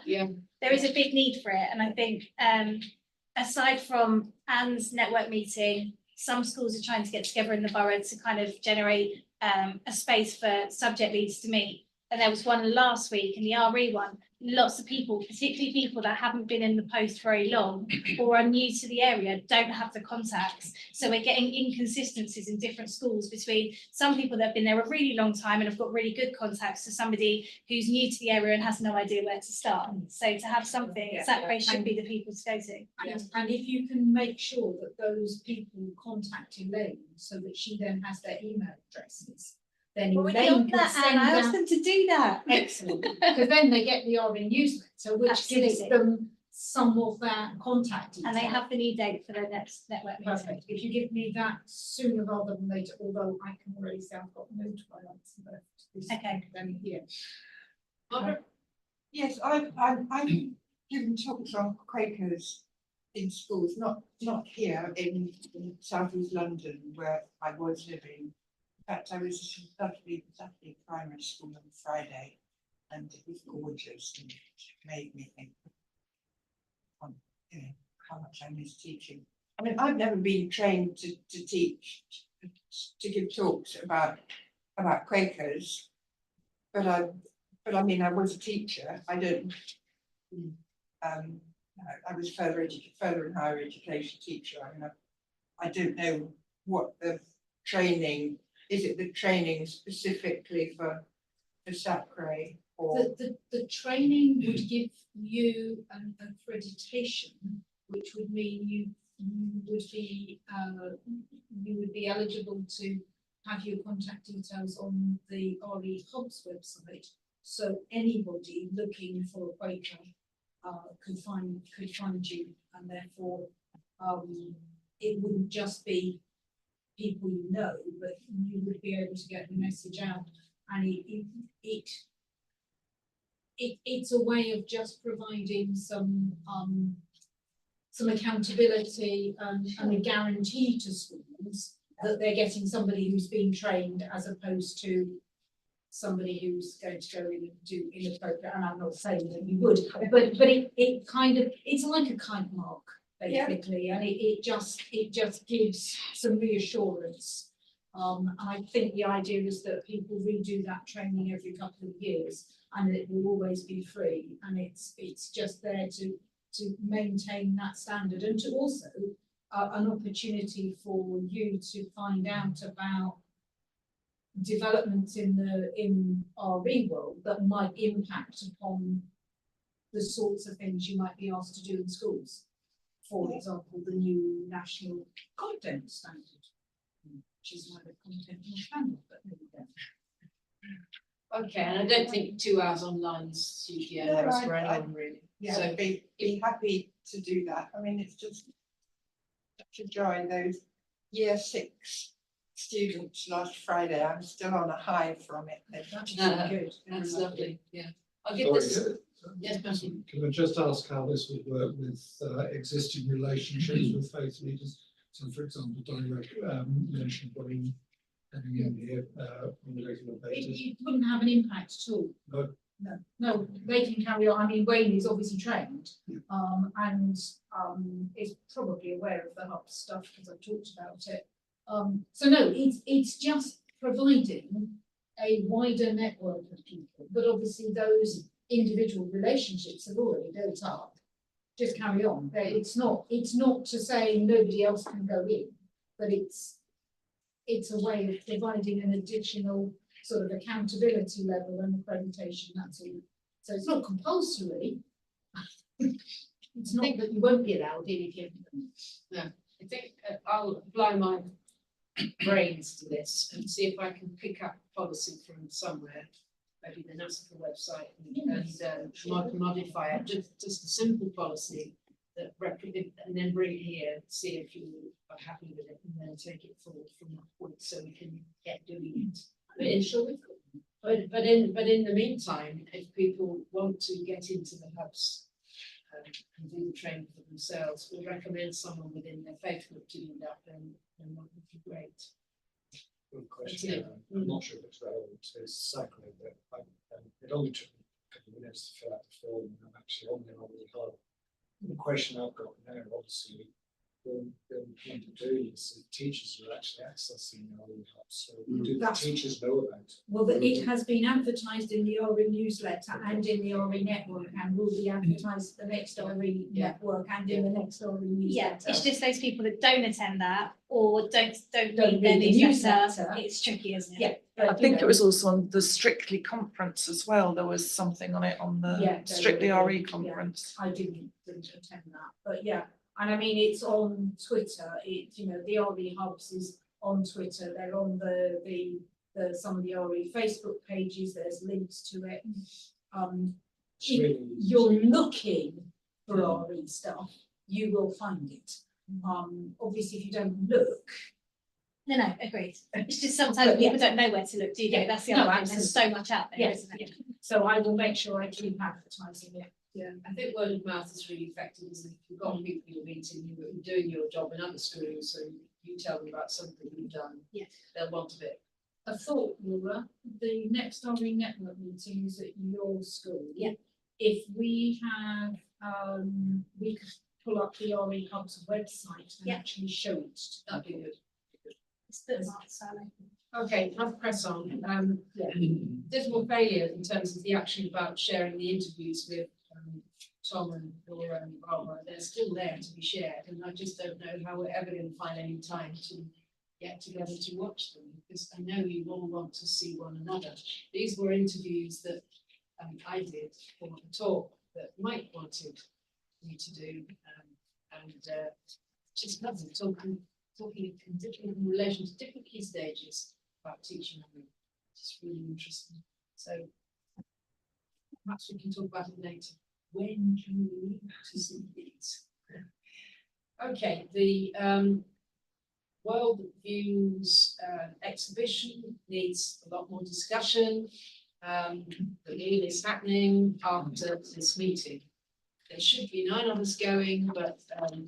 Yeah. There is a big need for it, and I think aside from Anne's network meeting, some schools are trying to get together in the borough to kind of generate a space for subject leaders to meet. And there was one last week in the RE one, lots of people, particularly people that haven't been in the post very long or are new to the area, don't have the contacts. So we're getting inconsistencies in different schools between some people that have been there a really long time and have got really good contacts to somebody who's new to the area and has no idea where to start. So to have something, SACRE should be the people to go to. And if you can make sure that those people contact Elaine so that she then has their email addresses, then Well, we Elaine did can that, send and I asked out. them to do that. Excellent, because then they get the RE newsletter, which gives Absolutely. them some of their contact details. And they have the new date for their next network meeting. Perfect, if you give me that sooner rather than later, although I can already say I've got no twilights left. this Okay. academic year. Yes, I've given talks on Quakers in schools, not here in South East London where I was living. In fact, I was at Saturday primary school on Friday, and it was gorgeous and it made me think on how much I miss teaching. I mean, I've never been trained to teach, to give talks about Quakers, but I mean, I was a teacher. I don't. I was further and higher education teacher. I mean, I don't know what the training is. It the training specifically for SACRE or The training would give you an accreditation, which would mean you would be eligible to have your contact details on the RE Hub's website. So anybody looking for a Quaker could find you, and therefore it wouldn't just be people you know, but you would be able to get the message out, and it's a way of just providing some accountability and a guarantee to schools that they're getting somebody who's been trained as opposed to somebody who's going to go in and do inappropriate. And I'm not saying that you would, but it kind of, it's like a kite mark basically, and it just gives some reassurance. I think the idea is that people redo that training every couple of years, and it will always be free, and it's just there to maintain that standard, and to also an opportunity for you to find out about developments in our RE world that might impact upon the sorts of things you might be asked to do in schools. For example, the new national content standard. which is why the content will handle, but there we go. Okay, and I don't think 2 hours online is hugely onerous for anyone really. Yeah, So I'd be happy to do that. I mean, it's just such a joy, those year 6 students last Friday, I'm still on a high from it. That's No, good. that's lovely, yeah. I'll give Sorry, this, yes, Matthew. Can I just ask how this would work with existing relationships with faith leaders? So for example, direct mention of Wayne having in here on a regular basis. It wouldn't have an impact at all. No. No, they can carry on. I mean, Wayne is obviously trained, and is probably aware of the hub stuff because I've talked about it. So no, it's just providing a wider network of people, but obviously those individual relationships have already built up. Just carry on. It's not to say nobody else can go in, but it's a way of providing an additional sort of accountability level and accreditation, that's all. So it's not compulsory. It's not that you won't be allowed in if you haven't. No, I think I'll apply my brains to this and see if I can pick up policy from somewhere, maybe the NASCA website, and modify it, just a simple policy that and then bring it here, see if you are happy with it, and then take it forward from that point so we can get doing it. But in the meantime, if people want to get into the hubs and do the training for themselves, we'll recommend someone within their faith group to do that, then that would be great. Good question. I'm not sure if it's relevant to SACRE, but it only took me a couple of minutes to fill out the form, and I'm actually on there already hard. The question I've got now, obviously, the point of doing is that teachers are actually accessing the RE hubs, so do the teachers know about it? Well, it has been advertised in the RE newsletter and in the RE network, and will be advertised the next RE network and in the next RE newsletter. Yeah, it's just those people that don't attend that or don't read read their the newsletter. newsletter. It's tricky, isn't it? Yeah. I but, think it was also on the Strictly conference as well. There was something on it on the Strictly RE conference. I didn't attend that, but yeah. And I mean, it's on Twitter. The RE hubs is on Twitter. They're on the some of the RE Facebook pages. There's links to it. If you're looking for RE stuff, you will find it. Obviously, if you don't look. No, agreed. It's just sometimes people don't know where to look, do they? That's the other thing. There's so much out there, isn't it? So I will make sure I keep advertising it. Yeah, I think word of mouth is really effective, isn't it? If you've got people you're meeting, you're doing your job in other schools, so you tell them about something you've done, they'll want a bit. A thought, Laura, the next RE network meeting is at your school. Yeah. If we have, we could pull up the RE Hub's website and actually show it. That'd be good. Okay, let's press on. Dismal failure in terms of the action about sharing the interviews with Tom and Laura and Barbara. They're still there to be shared, and I just don't know how we're ever going to find any time to get together to watch them, because I know you all want to see one another. These were interviews that I did for the talk that Mike wanted me to do, and just lovely talking in relation to different key stages about teaching. It's really interesting. So perhaps we can talk about it later. When can we meet to see these? Okay, the World Views exhibition needs a lot more discussion. The meal is happening after this meeting. There should be 9 of us going, but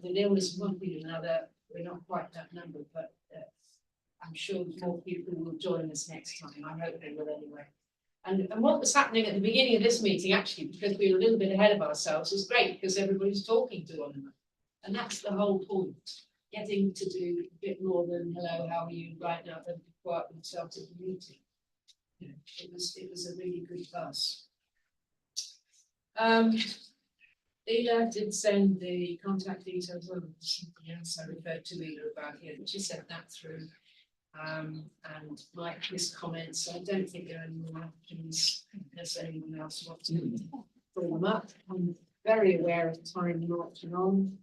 the illness one thing or another, we're not quite that number, but I'm sure more people will join us next time. I hope they will anyway. And what was happening at the beginning of this meeting, actually, because we were a little bit ahead of ourselves, was great because everybody's talking to one another. And that's the whole point, getting to do a bit more than hello, how are you right now, and quiet themselves at the meeting. It was a really good buzz. Ela did send the contact details on something else I referred to Ela about here, but she sent that through. And Mike, his comments, I don't think there are any more applicants unless anyone else wants to pull them up. I'm very aware of time marching on.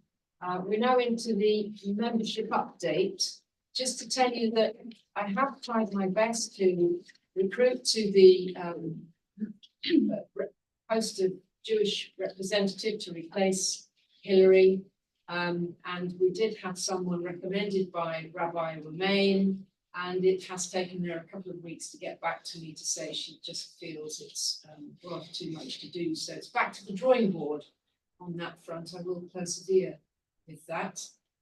We're now into the membership update. just to tell you that I have tried my best to recruit to the post of Jewish representative to replace Hillary. And we did have someone recommended by Rabbi Romain, and it has taken her a couple of weeks to get back to me to say she just feels it's rather too much to do. So it's back to the drawing board on that front. I will persevere with that.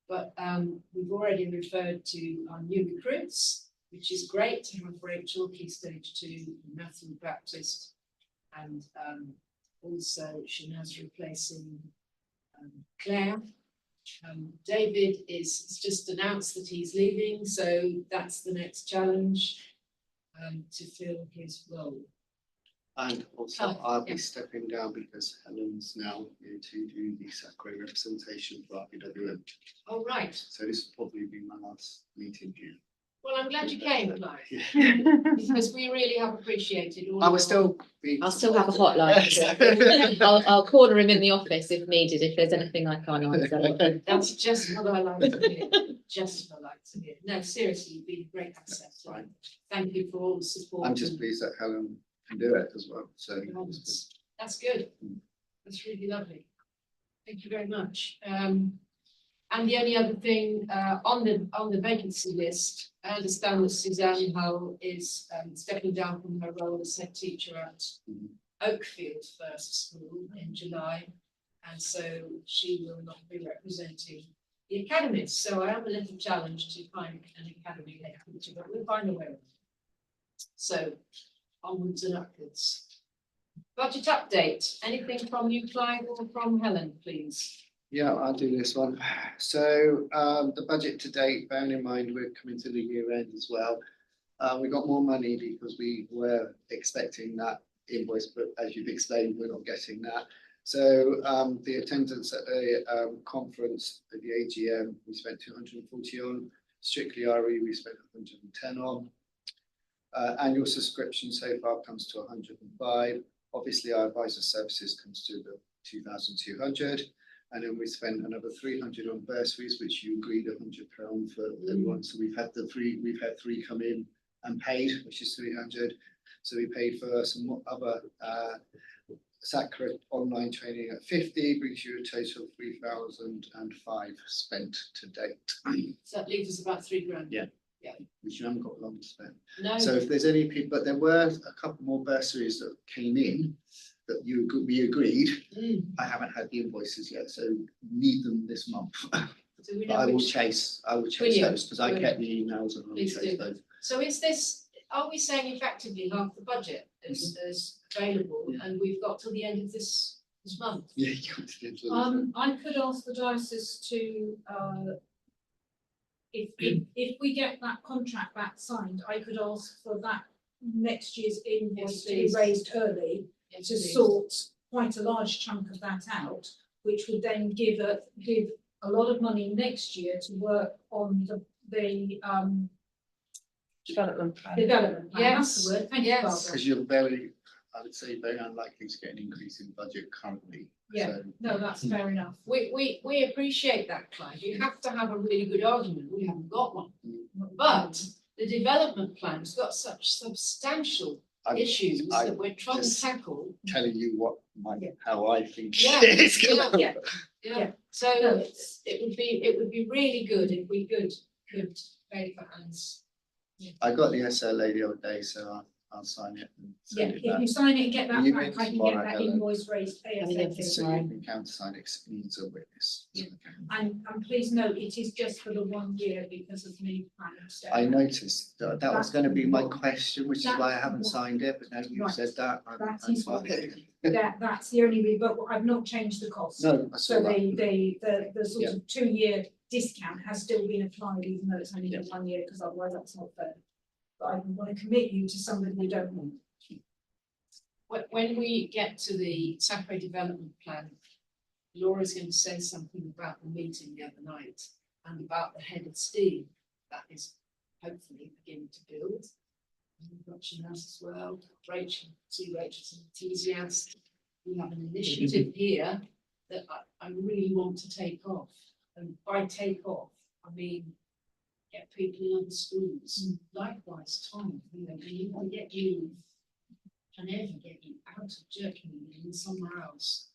But we've already referred to our new recruits, which is great to have Rachel, Key Stage 2, Matthew Baptist, and also Shanaz replacing Claire. David is just announced that he's leaving, so that's the next challenge to fill his role. And also I'll be stepping down because Helen's now here to do the SACRE representation for RBWM. Oh, right. So this will probably be my last meeting here. Well, I'm glad you came, Clive, because we really have appreciated all. I will still be. I'll still have a hotline. I'll corner him in the office if needed, if there's anything I can't answer. That's just what I like to hear. Just what I like to hear. No, seriously, you've been a great asset. Thank you for all the support. I'm just pleased that Helen can do it as well. So that's good. That's really lovely. Thank you very much. And the only other thing on the vacancy list, I understand that Suzanne Hull is stepping down from her role as head teacher at Oakfield First School in July, and so she will not be representing the academy. So I am a little challenged to find an academy head teacher, but we'll find a way. So onwards and upwards. Budget update. Anything from you, Clive, or from Helen, please? yeah, I'll do this one. So the budget to date, bearing in mind we're coming to the year end as well. We got more money because we were expecting that invoice, but as you've explained, we're not getting that. So the attendance at the conference at the AGM, we spent 240 on. Strictly RE, we spent 110 on. Annual subscription so far comes to 105. Obviously, our advisor services comes to the 2,200. And then we spent another 300 on bursaries, which you agreed £100 for everyone. So we've had three come in and paid, which is 300. So we paid for some other SACRE online training at 50, brings you a total of 3,005 spent to date. So that leaves us about £3 grand. Yeah. Yeah. Which you haven't got long to spend. No. So if there's any people, but there were a couple more bursaries that came in that we agreed. I haven't had the invoices yet, so need them this month. Do we But know I will which- chase those because I get the emails and I will Please chase do. those. So is this, are we saying effectively half the budget is available and we've got till the end of this month? Yeah, you got to the end of this. I could ask the diocese to, if we get that contract back signed, I could ask for that next year's invoice to be please. raised early Yes, to please. sort quite a large chunk of that out, which would then give a lot of money next year to work on the Development plan. development plan. That's the word. Thank you, Yes. Barbara. Because you're very, I would say, very unlikely to get an increase in budget currently. Yeah, So, no, that's fair enough. We appreciate that, Clive. You have to have a really good argument. We haven't got one. But the development plan's got such substantial issues that we're trying to tackle. telling you how I think Yeah, it's gonna yeah, happen. yeah. So No, it would be really good if we could pay for Anne's. I got the SLA the other day, so I'll sign it and Yeah, send it if you back. sign it and get that You back, mean I can get tomorrow, that Helen? invoice raised So ASAP. you can countersign it, 'cause it needs a witness. Yeah. And please note, it is just for the 1 year because of me planning to stay. I noticed that was going to be my That's- question, which is why I haven't signed it, but now you Right. said that. That I'm is fine. what, that's the only reason, but I've not changed the cost. No, I saw So that. the sort of 2-year discount has still been applied, even though it's only been 1 year, because otherwise that's not fair. But I don't want to commit you to somebody you don't want. When we get to the SACRE development plan, Laura's going to say something about the meeting the other night and about the head of steam that is hopefully beginning to build. And we've got Shanaz as well, Rachel, Rachel's an enthusiast. We have an initiative here that I really want to take off. And by take off, I mean get people in other schools. Likewise, Tom, you know, we can get you, can ever get you out of judgment and somewhere else.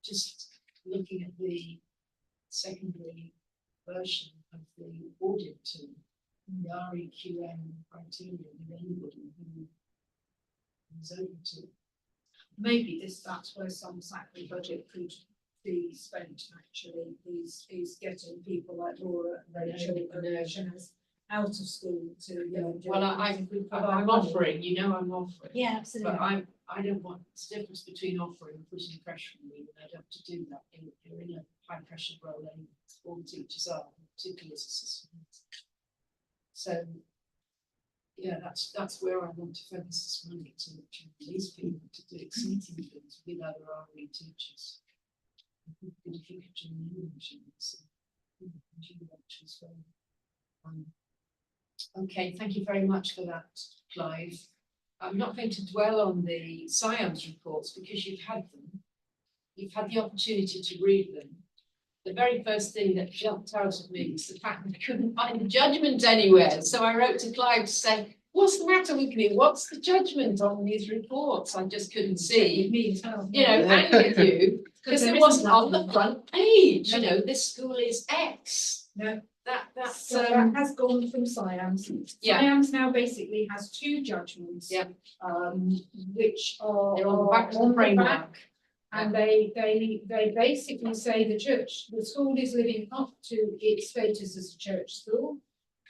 Just looking at the secondary version of the audit tool, the REQM criteria with anybody who is open to it. Maybe that's where some SACRE budget could be spent actually, is getting people like Laura, Rachel, and Shanaz out of school to. Well, I'm offering, you know, I'm offering. Yeah, absolutely. But I don't want, it's the difference between offering and putting pressure on me, and I don't have to do that. You're in a high pressure role, and all the teachers are, particularly as assistants. So, yeah, that's where I want to focus this money, to release people to do exciting things with other RE teachers. If you could join in, as well. Okay, thank you very much for that, Clive. I'm not going to dwell on the SIAMS reports because you've had them. You've had the opportunity to read them. The very first thing that jumped out at me was the fact that I couldn't find the judgment anywhere. So I wrote to Clive to say, what's the matter with me? What's the judgment on these reports? I just couldn't see. You know, and with you, because it wasn't on the front page. You know, this school is X. No. That's That has gone from SIAMS. Yeah. SIAMS now basically has 2 judgments. Yeah. Which are They're on the back of the framework. And they basically say the school is living up to its status as a church school,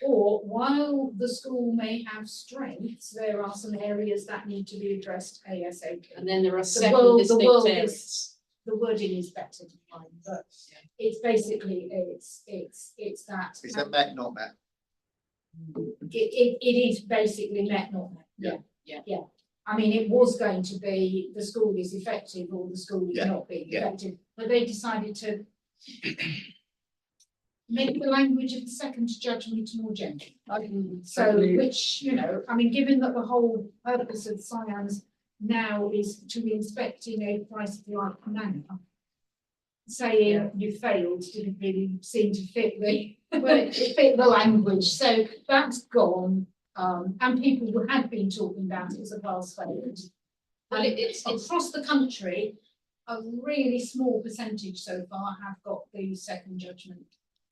or while the school may have strengths, there are some areas that need to be addressed ASAP. And then there are several distinct areas. The wording is better defined, but it's basically, it's that. Is that met, not met? It is basically met, not met. Yeah. I mean, it was going to be the school is effective or the school is not being effective, but they decided to make the language of the second judgment more gentle. So, which, you know, I mean, given that the whole purpose of SIAMS now is to inspect in a Christ-like manner, saying you failed didn't really seem to fit the language. So that's gone. And people who had been talking about it as a pass failed. Well, it's across the country, a really small percentage so far have got the second judgment,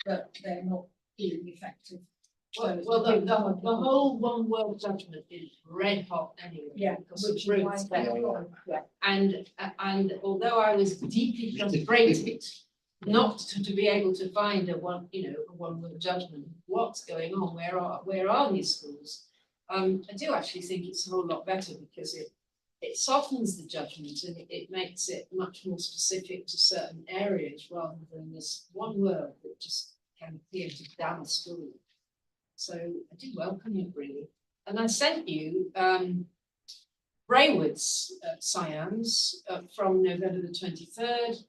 but they're not being effective. Well, the whole one world judgment is red hot anyway. Yeah, because of Ruth's death. And although I was deeply frustrated not to be able to find a one world judgment, what's going on? Where are these schools? I do actually think it's a whole lot better because it softens the judgment and it makes it much more specific to certain areas rather than this one word that just can appear to damn a school. So I did welcome it really. And I sent you Braywood's SIAMS from November the 23rd.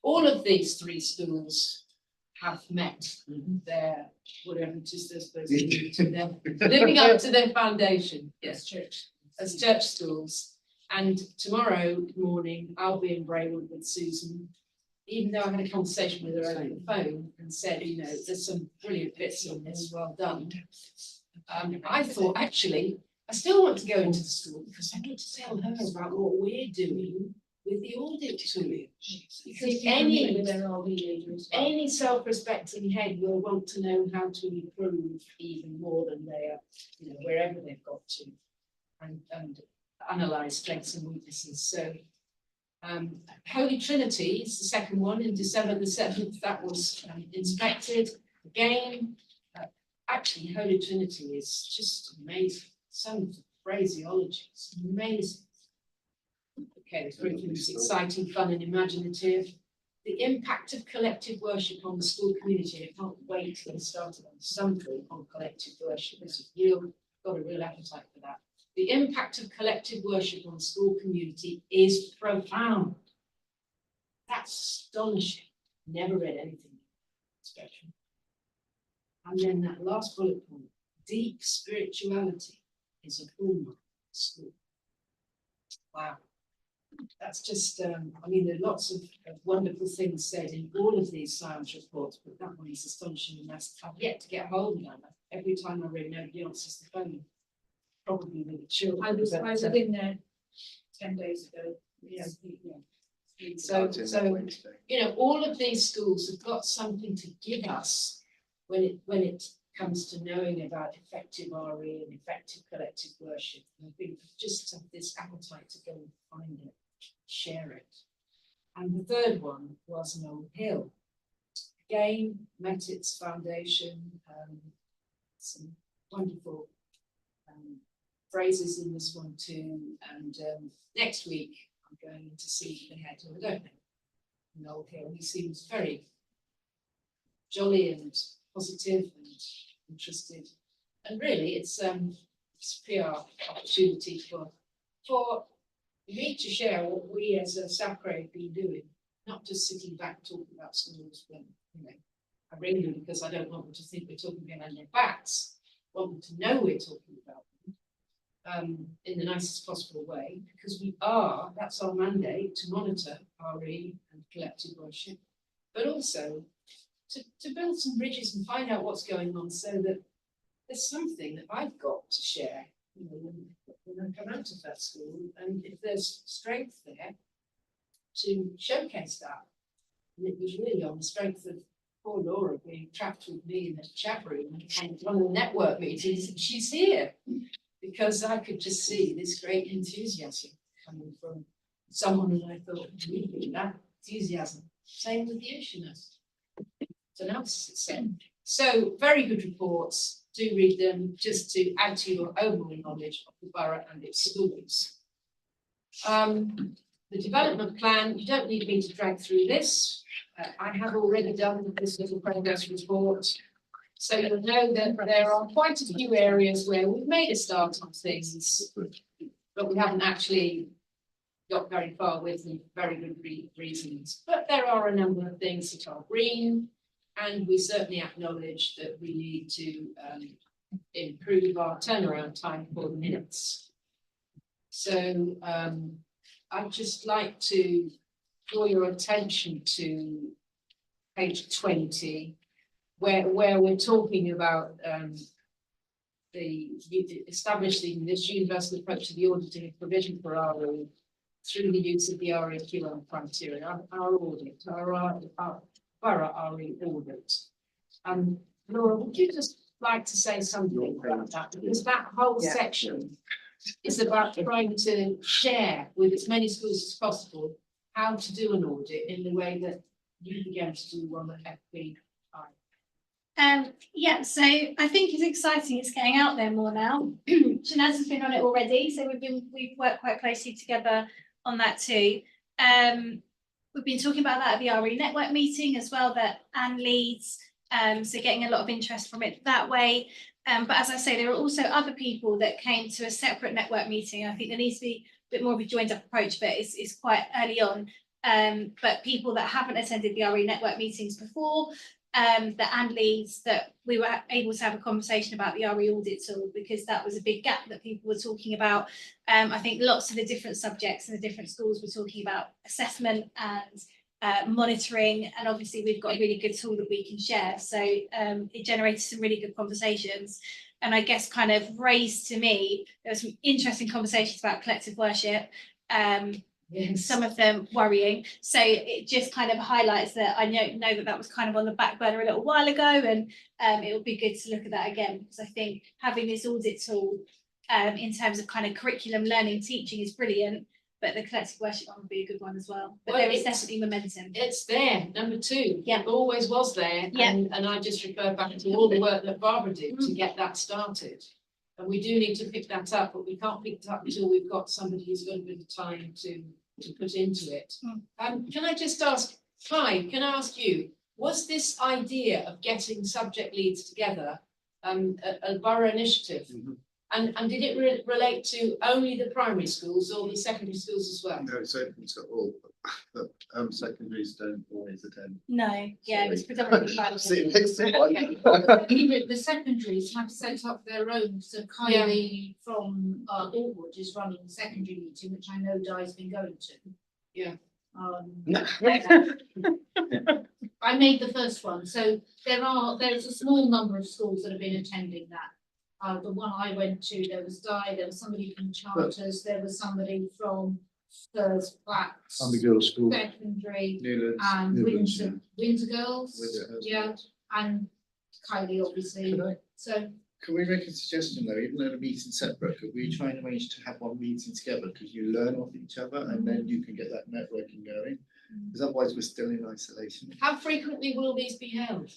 All of these 3 schools have met their, whatever it is they're supposed to do to them, living up to their foundation, yes, as church schools. And tomorrow morning, I'll be in Braywood with Susan, even though I had a conversation with her over the phone and said, you know, there's some brilliant bits in this, well done. I thought, actually, I still want to go into the school because I need to tell her about what we're doing with the audit tool. Because any self-respecting head will want to know how to improve even more than they are, you know, wherever they've got to, and analyse strengths and weaknesses. So Holy Trinity is the second one in December the 7th. That was inspected again. Actually, Holy Trinity is just amazing. Some phraseology, it's amazing. Okay, the curriculum is exciting, fun, and imaginative. The impact of collective worship on the school community. I can't wait to get started on something on collective worship. You've got a real appetite for that. The impact of collective worship on the school community is profound. That's astonishing. Never read anything special. And then that last bullet point, deep spirituality is a hallmark of the school. Wow. that's just, I mean, there are lots of wonderful things said in all of these SIAMS reports, but that one is astonishing, and I've yet to get hold of that. Every time I ring, nobody answers the phone. Probably with the children. I was but, in there 10 days ago. yeah. So, you know, all of these schools have got something to give us when it comes to knowing about effective RE and effective collective worship. And I think just have this appetite to go and find it, share it. And the third one was Knoll Hill. Again, met its foundation, some wonderful phrases in this one too. And next week, I'm going to see the head, who I don't know, Knoll Hill. He seems very jolly and positive and interested. And really, it's a PR opportunity for me to share what we as a SACRE have been doing, not just sitting back talking about schools when, you know, I ring them because I don't want them to think we're talking behind their backs. I want them to know we're talking about them in the nicest possible way, because we are, that's our mandate, to monitor RE and collective worship, but also to build some bridges and find out what's going on, so that there's something that I've got to share, you know, when I come out of that school, and if there's strength there to showcase that. And it was really on the strength of poor Laura being trapped with me in the chat room and one of the network meetings, and she's here, because I could just see this great enthusiasm coming from someone who I thought, really, that enthusiasm. Same with the oceaners. So now it's the same. So very good reports. Do read them, just to add to your overall knowledge of the borough and its schools. The development plan, you don't need me to drag through this. I have already done this little progress report. So you'll know that there are quite a few areas where we've made a start on things, but we haven't actually got very far with them, very good reasons. But there are a number of things that are green, and we certainly acknowledge that we need to improve our turnaround time for the minutes. So I'd just like to draw your attention to page 20, where we're talking about establishing this universal approach to the auditing and provision for RE through the use of the REQM criteria, our audit, our borough RE audit. Laura, would you just like to say something about that? Because that whole section is about trying to share with as many schools as possible how to do an audit in the way that you began to do one at FB. Yeah, so I think it's exciting. It's getting out there more now. Shanaz has been on it already, so we've worked quite closely together on that too. We've been talking about that at the RE network meeting as well, that Anne leads. So getting a lot of interest from it that way. But as I say, there are also other people that came to a separate network meeting. I think there needs to be a bit more of a joined up approach, but it's quite early on. But people that haven't attended the RE network meetings before, that Anne leads, that we were able to have a conversation about the RE audit tool, because that was a big gap that people were talking about. I think lots of the different subjects and the different schools were talking about assessment and monitoring, and obviously we've got a really good tool that we can share. So it generated some really good conversations, and I guess kind of raised to me, there were some interesting conversations about collective worship. Yes. Some of them worrying. So it just kind of highlights that I know that was kind of on the back burner a little while ago, and it will be good to look at that again, because I think having this audit tool in terms of kind of curriculum learning teaching is brilliant, but the collective worship one would be a good one as well. But there is definitely momentum. It's there, number 2. Yeah. It always was there. Yeah. And I just refer back to all the work that Barbara did to get that started. And we do need to pick that up, but we can't pick it up until we've got somebody who's got a bit of time to put into it. Can I just ask, Clive, can I ask you, was this idea of getting subject leads together a borough initiative? And did it relate to only the primary schools or the secondary schools as well? No, it's open to all, but secondaries don't always attend. No, yeah, it was predominantly private. Sitting next to one. The secondaries have set up their own, so Kylie from Allwood is running the secondary meeting, which I know Di's been going to. Yeah. I made the first one, so there's a small number of schools that have been attending that. The one I went to, there was Di, there was somebody from Charters, there was somebody from Spurs Flats. And the girls' school. Secondary Newlands. and Newlands, Windsor Girls, Windsor Girls. yeah, and Kylie obviously, Could I- so. Can we make a suggestion though, even though the meeting's separate, could we try and arrange to have one meeting together, because you learn off each other and then you can get that networking going? Because otherwise we're still in isolation. How frequently will these be held?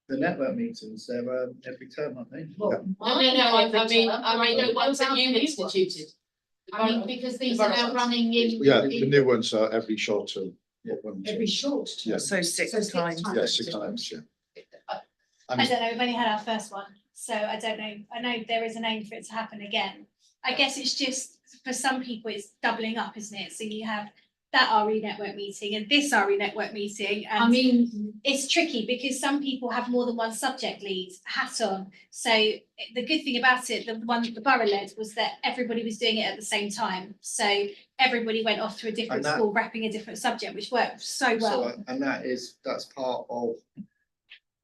The network meetings, they're every term, aren't they? No, I mean, the ones that you instituted. I mean, because these are now running in. Yeah, the new ones are every short term. Every short term. Yeah. So six times. Yeah, 6 times, yeah. I don't know, we've only had our first one, so I don't know. I know there is an aim for it to happen again. I guess it's just, for some people, it's doubling up, isn't it? So you have that RE network meeting and this RE network meeting. And I mean, it's tricky because some people have more than one subject lead hat on. So the good thing about it, the one that the borough led, was that everybody was doing it at the same time. So everybody went off to a different school, repping a different subject, which worked so well. And that's part of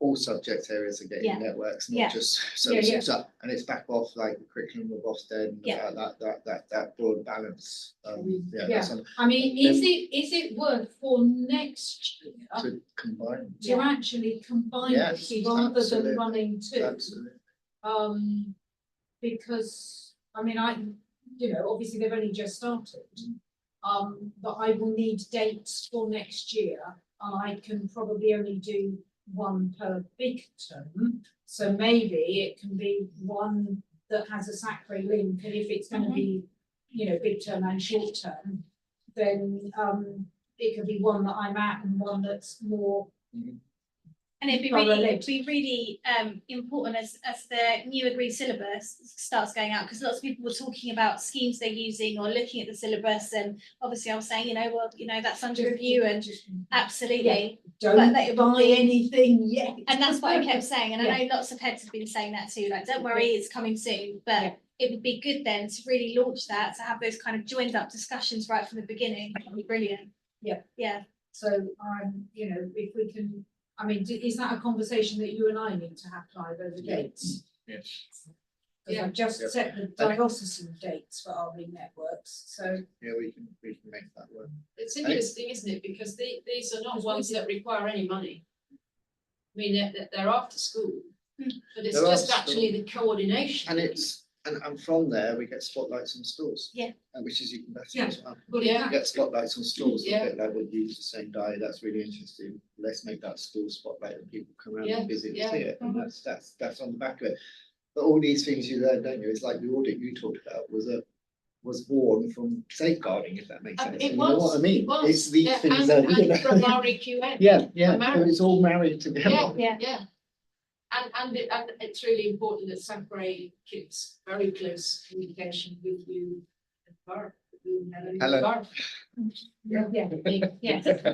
all subject areas are getting Yeah. networks, Yeah. not just and it's back off like the curriculum of Ofsted and Yeah. that broad balance. That's I mean, is it worth for next year to combine. to actually combine Yes, this rather absolutely. than running two? Absolutely. Because, I mean, obviously they've only just started. But I will need dates for next year, and I can probably only do one per big term. So maybe it can be one that has a SACRE link, and if it's going to be, big term and short term, then it could be one that I'm at and one that's more. And it'd be really important as the new agreed syllabus starts going out, because lots of people were talking about schemes they're using or looking at the syllabus, and obviously I was saying, that's under review, and absolutely. Don't buy anything yet. And that's what I kept saying, and I know lots of heads have been saying that too, like, don't worry, it's coming soon, but it would be good then to really launch that, to have those kind of joined up discussions right from the beginning. That would be brilliant. Yeah. So if we can, I mean, is that a conversation that you and I need to have, Clive, over dates? Yes. Because I've just set the diocesan dates for RB networks, so. Yeah, we can make that work. It's interesting, isn't it? Because these are not ones that require any money. I mean, they're after school, but it's just actually the coordination. And from there, we get spotlights on schools. Yeah. Which is even better as well. Well, yeah. We get spotlights on schools, Yeah. a bit like what you were saying, Di, that's really interesting. Let's make that school spotlight and people come around and visit and see it, and that's on the back of it. But all these things you learn, don't you? It's like the audit you talked about was born from safeguarding, if that makes sense. It You know what I mean? was, It's these things and that from REQN. Yeah, so it's all married together. Yeah. And it's really important that SACRE keeps very close communication with you and Borough. Hello. Yeah.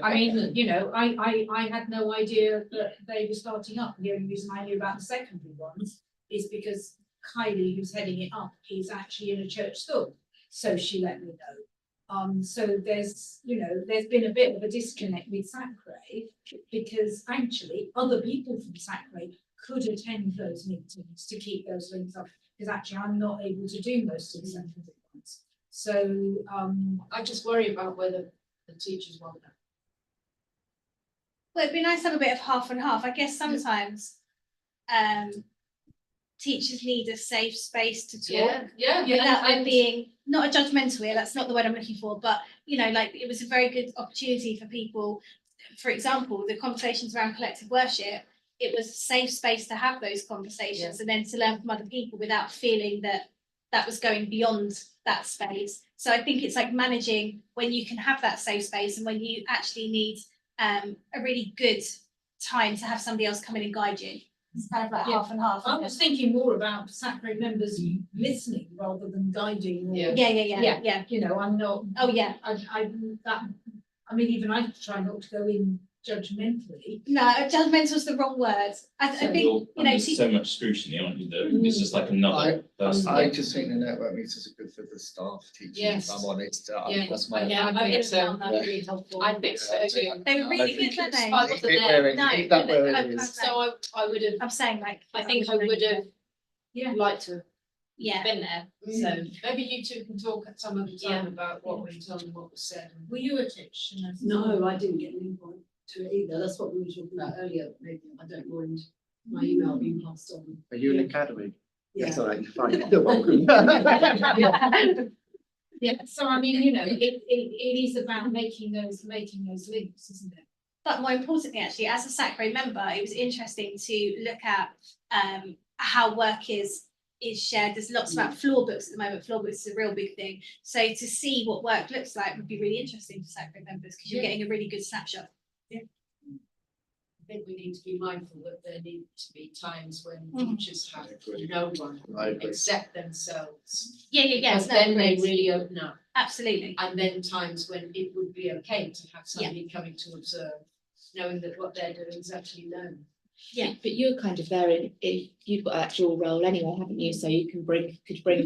I mean, I had no idea that they were starting up. The only reason I knew about the secondary ones is because Kylie, who's heading it up, is actually in a church school. So she let me know. So there's been a bit of a disconnect with SACRE, because actually other people from SACRE could attend those meetings to keep those links up, because actually I'm not able to do most of the secondary ones. So I just worry about whether the teachers want that. Well, it'd be nice to have a bit of half and half. I guess sometimes teachers need a safe space to talk. Without them being, not a judgmental way, that's not the word I'm looking for, but it was a very good opportunity for people. For example, the conversations around collective worship, it was a safe space to have those conversations and then to learn from other people without feeling that was going beyond that space. So I think it's like managing when you can have that safe space and when you actually need a really good time to have somebody else come in and guide you. It's kind of like Yeah. half and half. I isn't was it? thinking more about SACRE members listening rather than guiding. Or, Yeah. You know, I'm not. Oh, yeah. I mean, even I try not to go in judgmentally. No, judgmental is the wrong word. I So think, you're you know, under so much scrutiny, aren't you, that it's just like another person. I just think the network meetings are good for the staff teaching, Yes. if I'm honest. Yeah. That's my. Yeah, I think so. Yeah. Really helpful. I think so too. they were really good, weren't they? I wasn't Leave it there. where it- No, leave that where it I'm is. saying- I would have, I'm saying like. I think I would have liked to have Yeah. been there. So maybe you two can talk at some other time about what went on and what was said. Were you at it, Sinead? No, I didn't get an invite to it either. That's what we were talking about earlier. Maybe I don't mind my email being passed on. Are you an academy? Yeah. That's all right, fine. You're welcome. Yeah, so I mean, you know, it is about making those links, isn't it? But more importantly, actually, as a SACRE member, it was interesting to look at how work is shared. There's lots about floor books at the moment. Floor books is a real big thing. So to see what work looks like would be really interesting for SACRE members because you're getting a really good snapshot. I think we need to be mindful that there need to be times when Mhm. teachers have no one I agree. except themselves. Yeah. Because No, then they agreed. really open up. Absolutely. And then times when it would be okay to have somebody coming to observe, knowing that what they're doing is actually known. Yeah. But you're kind of there in, if you've got that dual role anyway, haven't you? So you could bring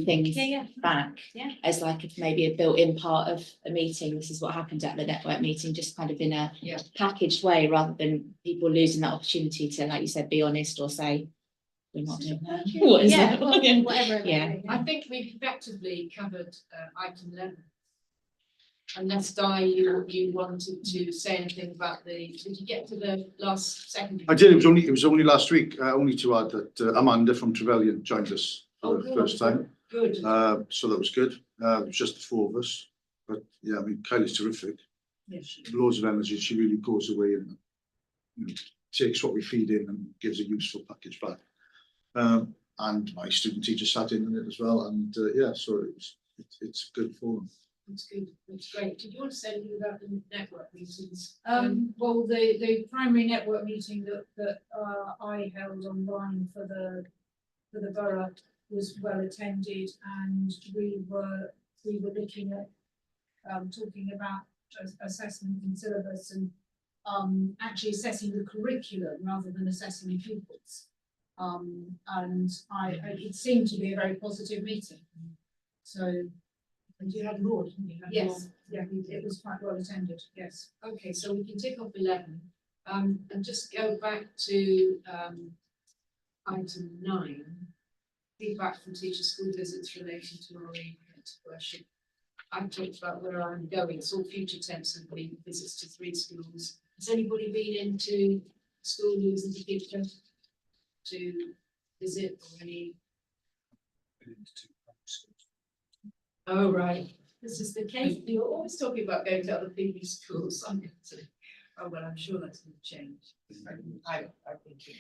things Yeah. back Yeah. as like maybe a built-in part of a meeting. This is what happened at the network meeting, just kind of in a packaged way, rather than people losing that opportunity to, like you said, be honest or say, we're not doing that. What is Yeah, that? well, whatever it may Yeah. be. I think we've effectively covered item 11. Unless Di, you wanted to say anything about did you get to the last second? I did, it was only last week, only to add that Amanda from Trevelyan joined us for the first time. Good. So that was good. It was just the four of us. But yeah, I mean, Kylie's terrific. Yes. Loads of energy. She really goes away and takes what we feed in and gives a useful package back. And my student teacher sat in it as well. And yeah, so it's a good forum. That's good. That's great. Did you want to say anything about the network meetings? Well, the primary network meeting that I held online for the borough was well attended, and we were looking at talking about assessment and syllabus and actually assessing the curriculum rather than assessing the pupils. And it seemed to be a very positive meeting. So. And you had more, didn't you? Yes, yeah, it was quite well attended, yes. Okay, so we can tick off 11. And just go back to item 9. Feedback from teachers, school visits relating to RE worship. I've talked about where I'm going. It's all future tense and visits to 3 schools. Has anybody been into school who isn't a teacher to visit or any? Oh, right. This is the case. You're always talking about going to other people's schools. I'm going to, oh, well, I'm sure that's going to change. I think in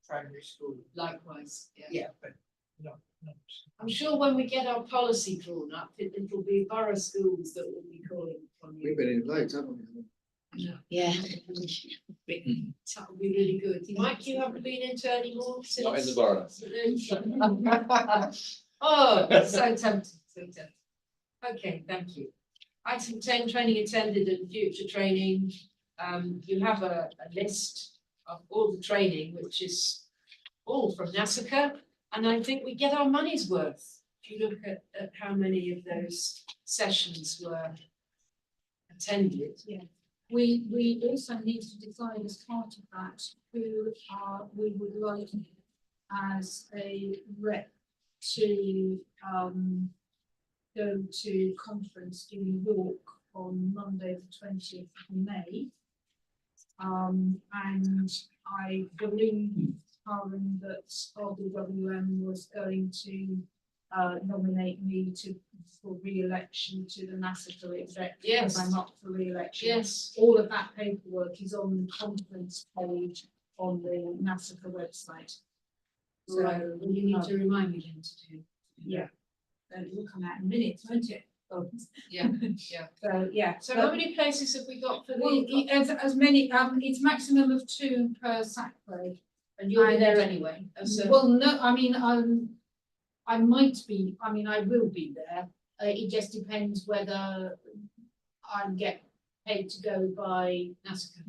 primary school. Likewise, yeah. Yeah, but not. I'm sure when we get our policy drawn up, it'll be borough schools that will be calling on you. We've been in loads, haven't we? Yeah. That would be really good. Mike, you haven't been into any more since? Not in the borough. Oh, so tempting, so tempting. Okay, thank you. Item 10, training attended and future training. You have a list of all the training, which is all from SACRE, and I think we get our money's worth. If you look at how many of those sessions were attended. Yeah. We also need to decide as part of that who we would like as a rep to go to conference in New York on Monday the 20th of May. And I believe, Karen, that RBWM was going to nominate me for re-election to the SACRE exec. Yes. Because I'm up for re-election. Yes. All of that paperwork is on the conference page on the SACRE website. So Well, you need to remind me then to do. yeah, and it will come out in minutes, won't it? Oh, Yeah, yeah. so yeah. So how many places have we got for Well, the? as many, it's maximum of 2 per SACRE And you'll be And- there anyway. Well, no, I mean, I might be, I mean, I will be there. It just depends whether I get paid to go by NASCA.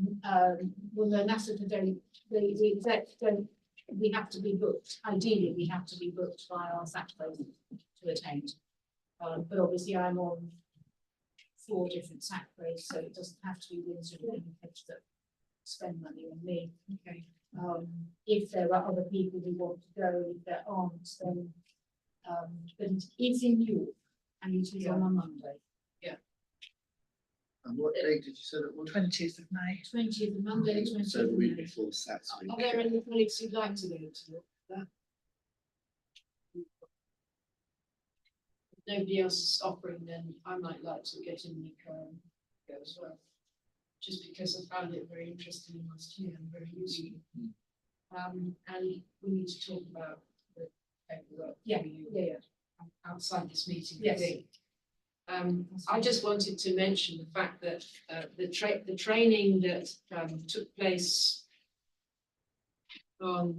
well, the NASCA don't, the execs don't, we have to be booked. Ideally, we have to be booked by our SACRE to attend. But obviously I'm on 4 different SACREs, so it doesn't have to be Windsor or Cambridge that spend money on me. Okay. If there are other people who want to go, if there aren't, then, but it is in York and it is on a Monday. And what date did you say it was? 20th of May. 20th of Monday, 20th So the of week May. before SATS week. Are there any colleagues who'd like to go to that? If nobody else is offering, then I might like to get in the car and go as well. Just because I found it very interesting last year and very useful. And we need to talk about the paperwork. Yeah. Outside this meeting, I Yes. think. I just wanted to mention the fact that the training that took place on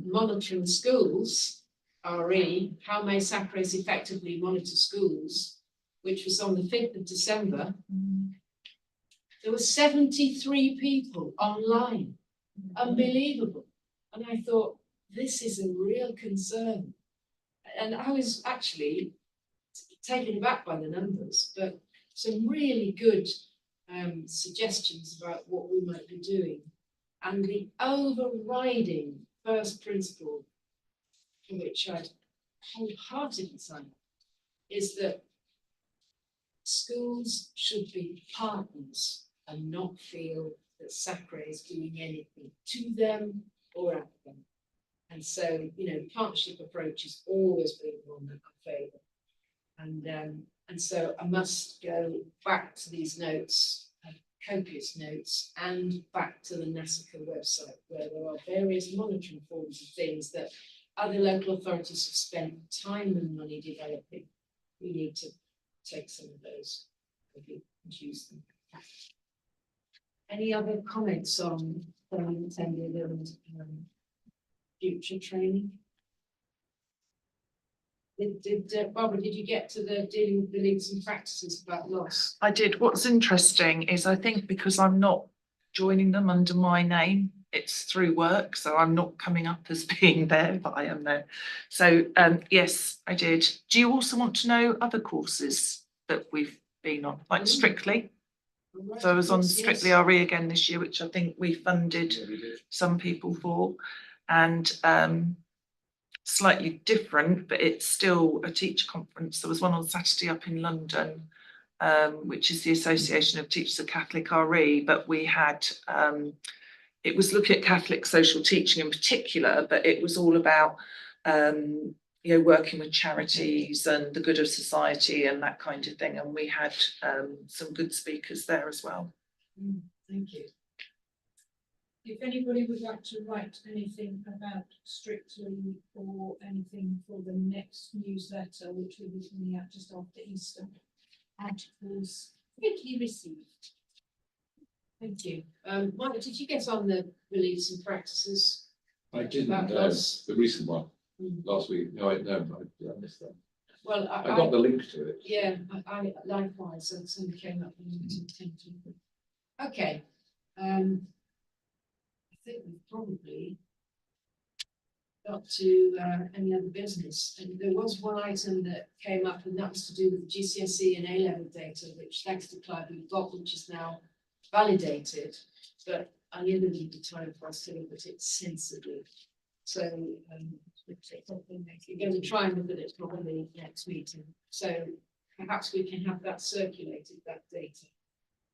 monitoring schools, RE, how may SACREs effectively monitor schools, which was on the 5th of December. There were 73 people online. Unbelievable. And I thought, this is a real concern. And I was actually taken aback by the numbers, but some really good suggestions about what we might be doing. And the overriding first principle, for which I'd wholeheartedly sign, is that schools should be partners and not feel that SACRE is doing anything to them or at them. And so, you know, partnership approach has always been one that I favour. And so I must go back to these notes, copious notes, and back to the NASCA website, where there are various monitoring forms of things that other local authorities have spent time and money developing. We need to take some of those and use them. Any other comments on intended and future training? Barbara, did you get to the dealing with the leads and practices about loss? I did. What's interesting is I think because I'm not joining them under my name, it's through work, so I'm not coming up as being there, but I am there. So yes, I did. Do you also want to know other courses that we've been on, like Strictly? Right, So I was on yes, Strictly yes. RE again this year, which I think we funded some people for, and slightly different, but it's still a teacher conference. There was one on Saturday up in London, which is the Association of Teachers of Catholic RE, but we had, it was looking at Catholic social teaching in particular, but it was all about, you know, working with charities and the good of society and that kind of thing. And we had some good speakers there as well. Thank you. If anybody would like to write anything about Strictly or anything for the next newsletter, which will be coming out just after Easter, articles quickly received. Thank you. Mike, did you get on the beliefs and practices? I didn't, About loss? the recent one, Mm. last week. No, I missed that. Well, I got the link to it. Yeah, I likewise, and something came up and to attend to. Okay. I think we've probably got to any other business. And there was one item that came up, and that was to do with GCSE and A-level data, which thanks to Clive we've got, which is now validated. But I knew there would be time for us to look at it sensibly. So we're going to try and look at it probably next meeting. So perhaps we can have that circulated, that data,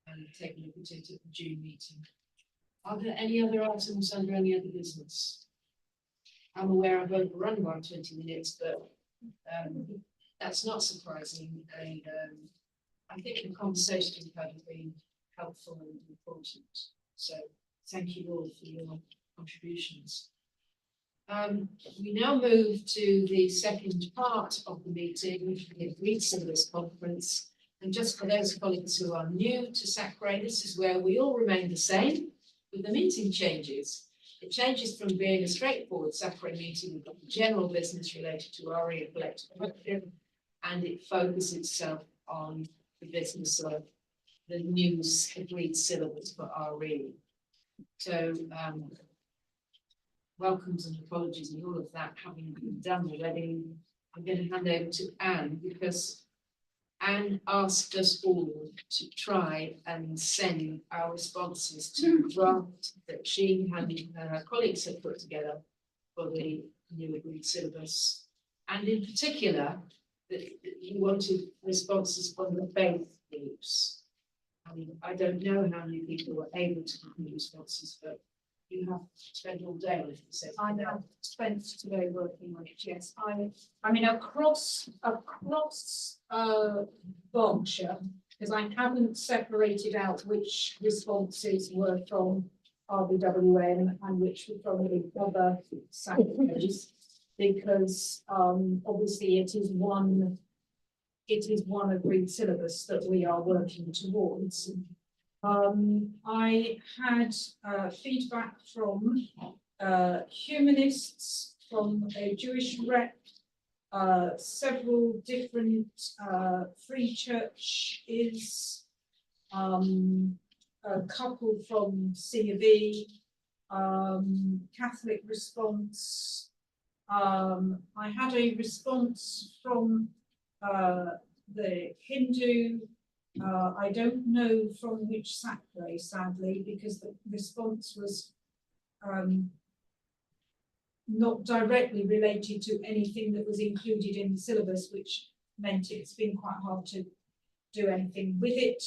and take a look at it at the June meeting. Are there any other items under any other business? I'm aware I've overrun by 20 minutes, but that's not surprising. And I think the conversation we've had has been helpful and important. So thank you all for your contributions. We now move to the second part of the meeting, the agreed syllabus conference. And just for those colleagues who are new to SACRE, this is where we all remain the same, with the meeting changes. It changes from being a straightforward SACRE meeting with general business related to RE and collective action, and it focuses itself on the business of the new agreed syllabus for RE. So welcomes and apologies and all of that having been done already. I'm going to hand over to Anne, because Anne asked us all to try and send our responses to the draft that she and her colleagues had put together for the new agreed syllabus. And in particular, that you wanted responses from the faith groups. I don't know how many people were able to give responses, but you have spent all day on it. So I know, spent today working on it, yes. I mean, across Berkshire, because I haven't separated out which responses were from RBWM and which were from the other SACREs, because obviously it is one agreed syllabus that we are working towards. I had feedback from humanists, from a Jewish rep, several different free churches, a couple from C of E, Catholic response. I had a response from the Hindu. I don't know from which SACRE, sadly, because the response was not directly related to anything that was included in the syllabus, which meant it's been quite hard to do anything with it.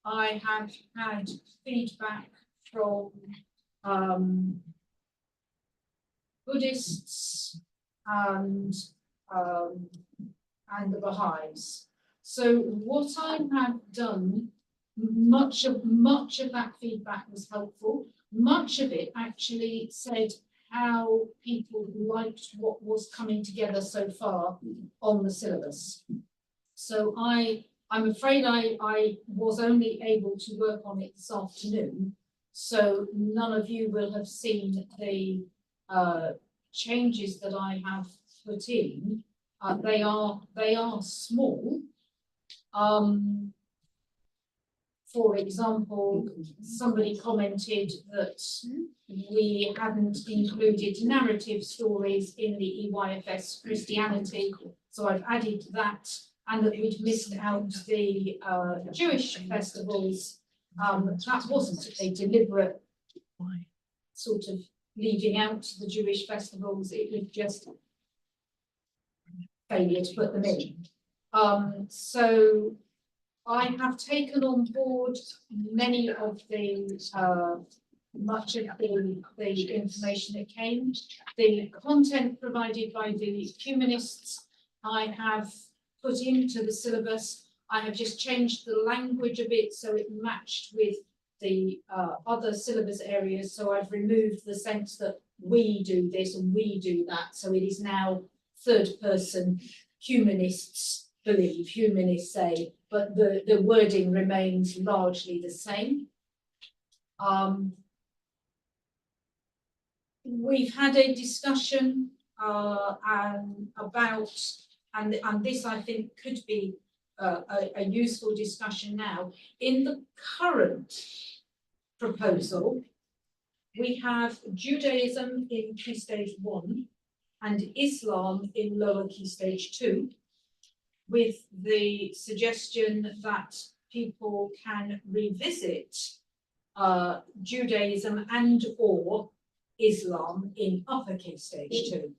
I have had feedback from Buddhists and the Baha'is. So what I have done, much of that feedback was helpful. Much of it actually said how people liked what was coming together so far on the syllabus. So I'm afraid I was only able to work on it this afternoon. So none of you will have seen the changes that I have put in. They are small. For example, somebody commented that we hadn't included narrative stories in the EYFS Christianity, so I've added that, and that we'd missed out the Jewish festivals. That wasn't a deliberate sort of leaving out the Jewish festivals, it was just failure to put them in. So I have taken on board many of the much of the information that came. The content provided by the humanists I have put into the syllabus. I have just changed the language a bit so it matched with the other syllabus areas. So I've removed the sense that we do this and we do that. So it is now third person humanists believe, humanists say, but the wording remains largely the same. We've had a discussion about, and this I think could be a useful discussion now. In the current proposal, we have Judaism in Key Stage 1 and Islam in Lower Key Stage 2, with the suggestion that people can revisit Judaism and or Islam in Upper Key Stage 2.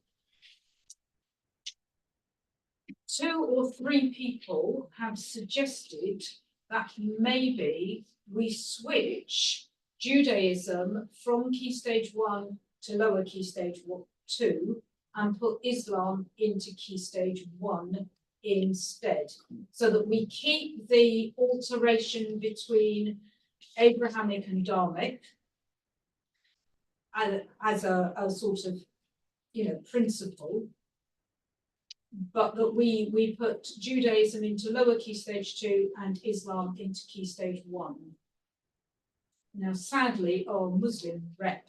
2 or 3 people have suggested that maybe we switch Judaism from Key Stage 1 to Lower Key Stage 2 and put Islam into Key Stage 1 instead, so that we keep the alteration between Abrahamic and Dharmic as a sort of, principle, but that we put Judaism into Lower Key Stage 2 and Islam into Key Stage 1. Now, sadly, our Muslim rep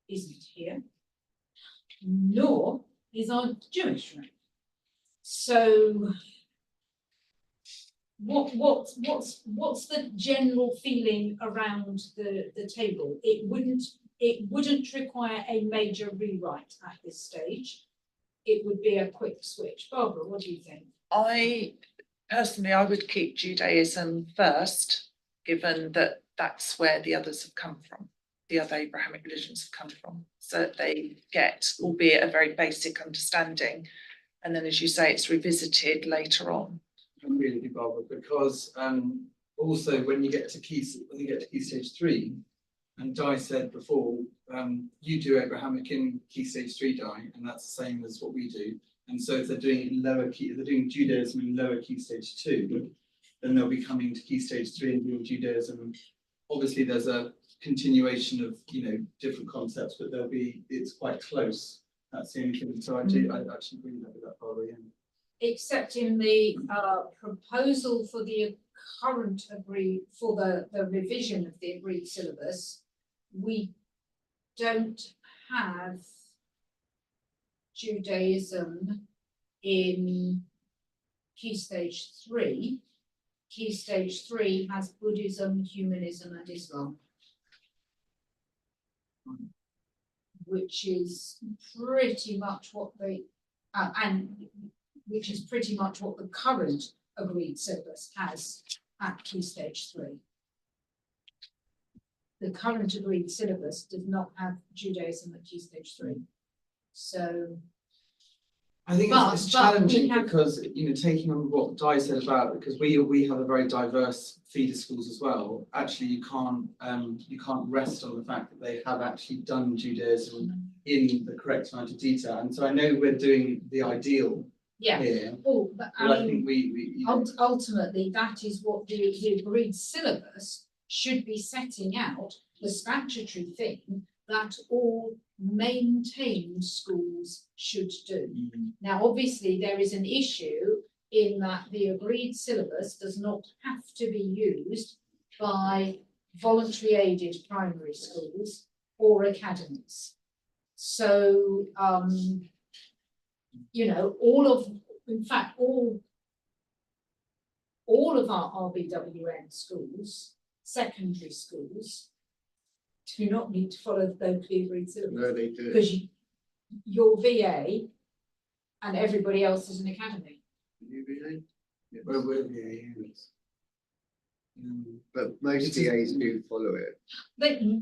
isn't here, nor is our Jewish rep. So what's the general feeling around the table? It wouldn't require a major rewrite at this stage. It would be a quick switch. Barbara, what do you think? I would keep Judaism first, given that that's where the others have come from. The other Abrahamic religions have come from, so that they get, albeit a very basic understanding, and then, as you say, it's revisited later on. Really, Barbara, because also when you get to key stage 3, and Di said before, you do Abrahamic in key stage 3, Di, and that's the same as what we do. And so if they're doing in lower key, they're doing Judaism in lower key stage 2, then they'll be coming to key stage 3 and doing Judaism. Obviously, there's a continuation of different concepts, but it's quite close. That's the only thing. So I actually agree with that, Barbara. Yeah. Except in the proposal for the current the revision of the agreed syllabus, we don't have Judaism in key stage 3. Key stage 3 has Buddhism, humanism, and Islam, which is pretty much what the current agreed syllabus has at key stage 3. The current agreed syllabus does not have Judaism at key stage 3. So I think it's challenging because taking on what Di said about, because we have a very diverse feeder schools as well. Actually, you can't rest on the fact that they have actually done Judaism in the correct amount of detail. And so I know we're doing the ideal here. Oh, but I think we ultimately that is what the agreed syllabus should be setting out, the statutory thing that all maintained schools should do. Now, obviously, there is an issue in that the agreed syllabus does not have to be used by voluntary aided primary schools or academies. So, all of our RBWM schools, secondary schools, do not need to follow the locally agreed syllabus. No, they do. Because your VA and everybody else is an academy. UVA? Yes. Well, we're VA, yes. But most VAs do follow it.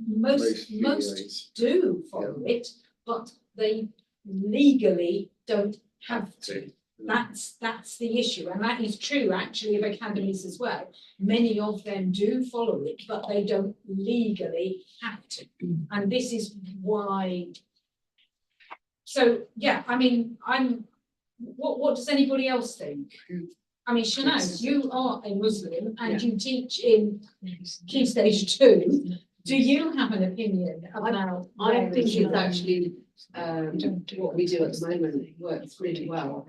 Most VAs. do follow it, but they legally don't have to. That's the issue, and that is true actually of academies as well. Many of them do follow it, but they don't legally have to, and this is why. So yeah, I mean, what does anybody else think? I mean, Shanaz, you are a Muslim and you teach in Key Stage 2. Do you have an opinion about? I think it's actually what we do at the moment works really well.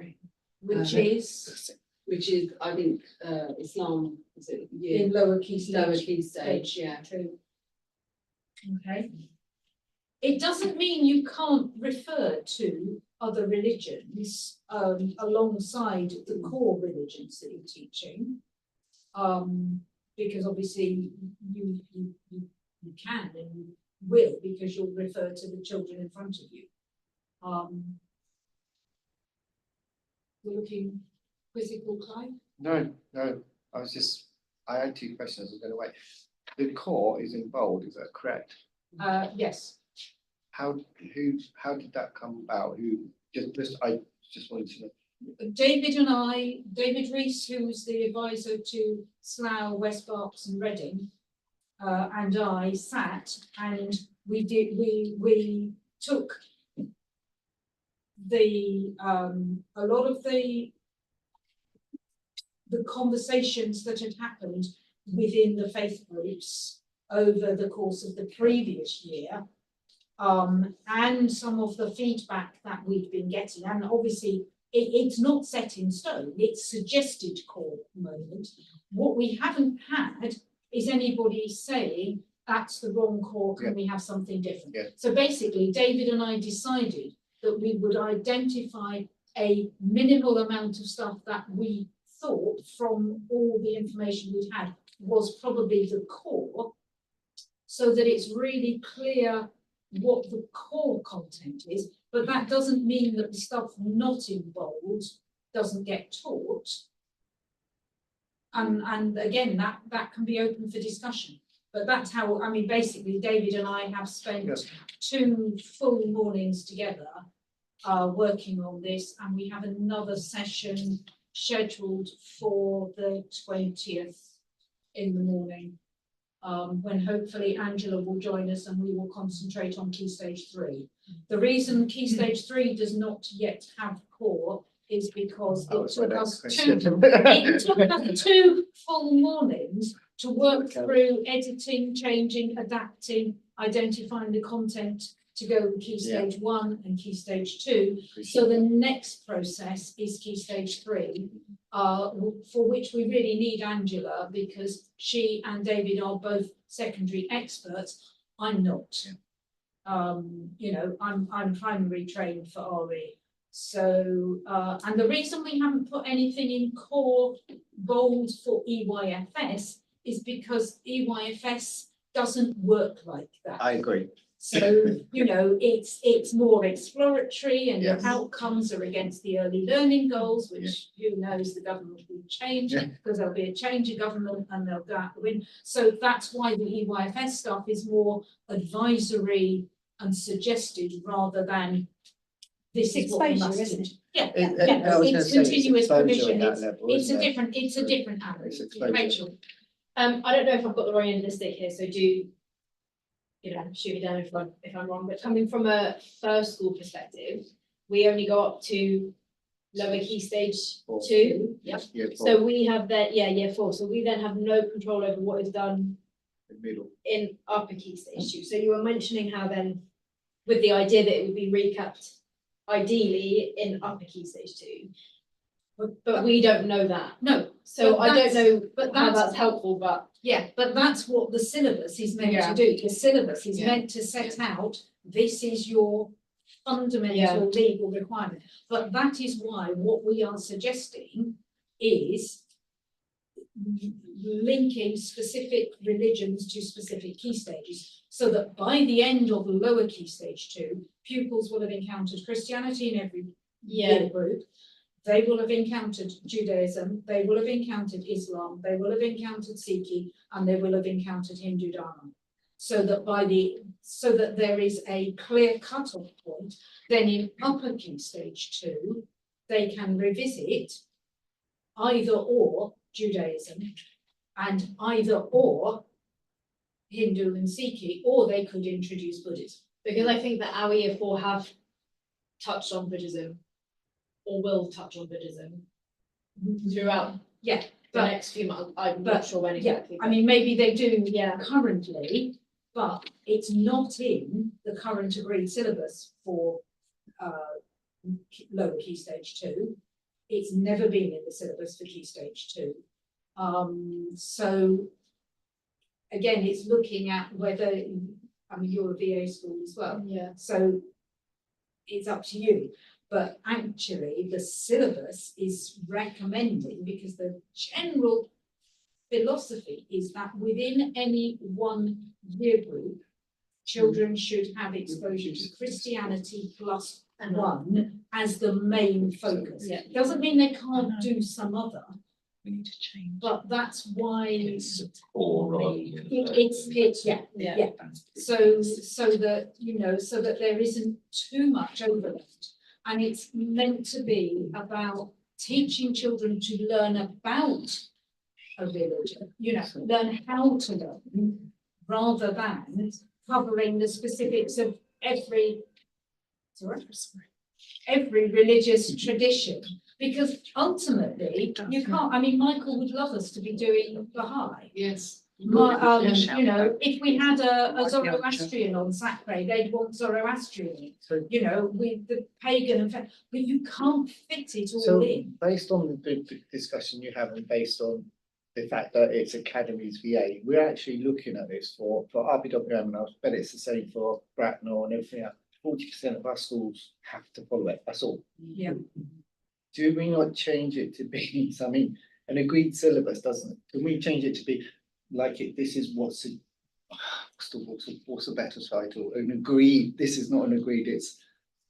Which is, I think, Islam, is it in lower key stage, yeah. Okay. It doesn't mean you can't refer to other religions alongside the core religions that you're teaching, because obviously you can and you will, because you'll refer to the children in front of you. We're looking quizzical, Clive? No, I had two questions. I was going to wait. The core is in bold, is that correct? Yes. How did that come about? I just wanted to know. David Rees, who was the advisor to Slough, West Berks and Reading, and I sat and we took a lot of the conversations that had happened within the faith groups over the course of the previous year, and some of the feedback that we've been getting, and obviously it's not set in stone, it's suggested core moment. What we haven't had is anybody saying that's the wrong core, can we have something different? Yeah. So basically, David and I decided that we would identify a minimal amount of stuff that we thought from all the information we'd had was probably the core, so that it's really clear what the core content is, but that doesn't mean that the stuff not in bold doesn't get taught. And again, that can be open for discussion. But that's how, I mean, basically, David and I have spent 2 full mornings together working on this, and we have another session scheduled for the 20th in the morning, when hopefully Angela will join us and we will concentrate on Key Stage 3. The reason Key Stage 3 does not yet have core is because it took us 2 full mornings to work through editing, changing, adapting, identifying the content to go with Key Stage 1 and Key Stage 2. So the next process is Key Stage 3, for which we really need Angela, because she and David are both secondary experts. I'm not. You know, I'm primary trained for RE. So, and the reason we haven't put anything in core bold for EYFS is because EYFS doesn't work like that. I agree. So, you know, it's more exploratory, and your outcomes are against the early learning goals, which who knows, the government will change, because there'll be a change of government and they'll go out the wind. So that's why the EYFS stuff is more advisory and suggested rather than this is what we must do. Yeah, it's continuous provision. It's a different animal. Rachel. I don't know if I've got the wrong end of the stick here, so do, you know, shoot me down if I'm wrong, but coming from a first school perspective, we only go up to lower Key Stage 2. Yep. So we have that, year 4. So we then have no control over what is done in upper Key Stage 2. So you were mentioning how then, with the idea that it would be recapped ideally in upper Key Stage 2. But we don't know that. No. So I don't know how that's helpful, but yeah, but that's what the syllabus is meant to do. The syllabus is meant to set out, this is your fundamental legal requirement. But that is why what we are suggesting is linking specific religions to specific key stages, so that by the end of the lower Key Stage 2, pupils will have encountered Christianity in every year group. They will have encountered Judaism, they will have encountered Islam, they will have encountered Sikh, and they will have encountered Hindu Dharma. So that there is a clear cut-off point. Then in upper Key Stage 2, they can revisit either or Judaism and either or Hindu and Sikh, or they could introduce Buddhism. Because I think that our year 4 have touched on Buddhism, or will touch on Buddhism throughout the next few months. I'm not sure when exactly. I mean, maybe they do currently, but it's not in the current agreed syllabus for lower Key Stage 2. It's never been in the syllabus for Key Stage 2. So again, it's looking at whether, I mean, you're a VA school as well. Yeah. So it's up to you. But actually, the syllabus is recommending, because the general philosophy is that within any one year group, children should have exposure to Christianity plus 1 as the main focus. Yeah. Doesn't mean they can't do some other. We need to change. But that's why It's core rather than it's so that, you know, so that there isn't too much overload. And it's meant to be about teaching children to learn about a religion, you know, learn how to learn, rather than covering the specifics of every religious tradition. Because ultimately, you can't, I mean, Michael would love us to be doing Baha'i. Yes. You know, if we had a Zoroastrian on SACRE, they'd want Zoroastrian, you know, with the pagan and but you can't fit it all So in. based on the discussion you have and based on the fact that it's academies VA, we're actually looking at this for RBWM, and I bet it's the same for Bracknell and everything else. 40% of our schools have to follow it, that's all. Yeah. Do we not change it to be, I mean, an agreed syllabus, doesn't it? Can we change it to be like this is what's a better title? An agreed, this is not an agreed, it's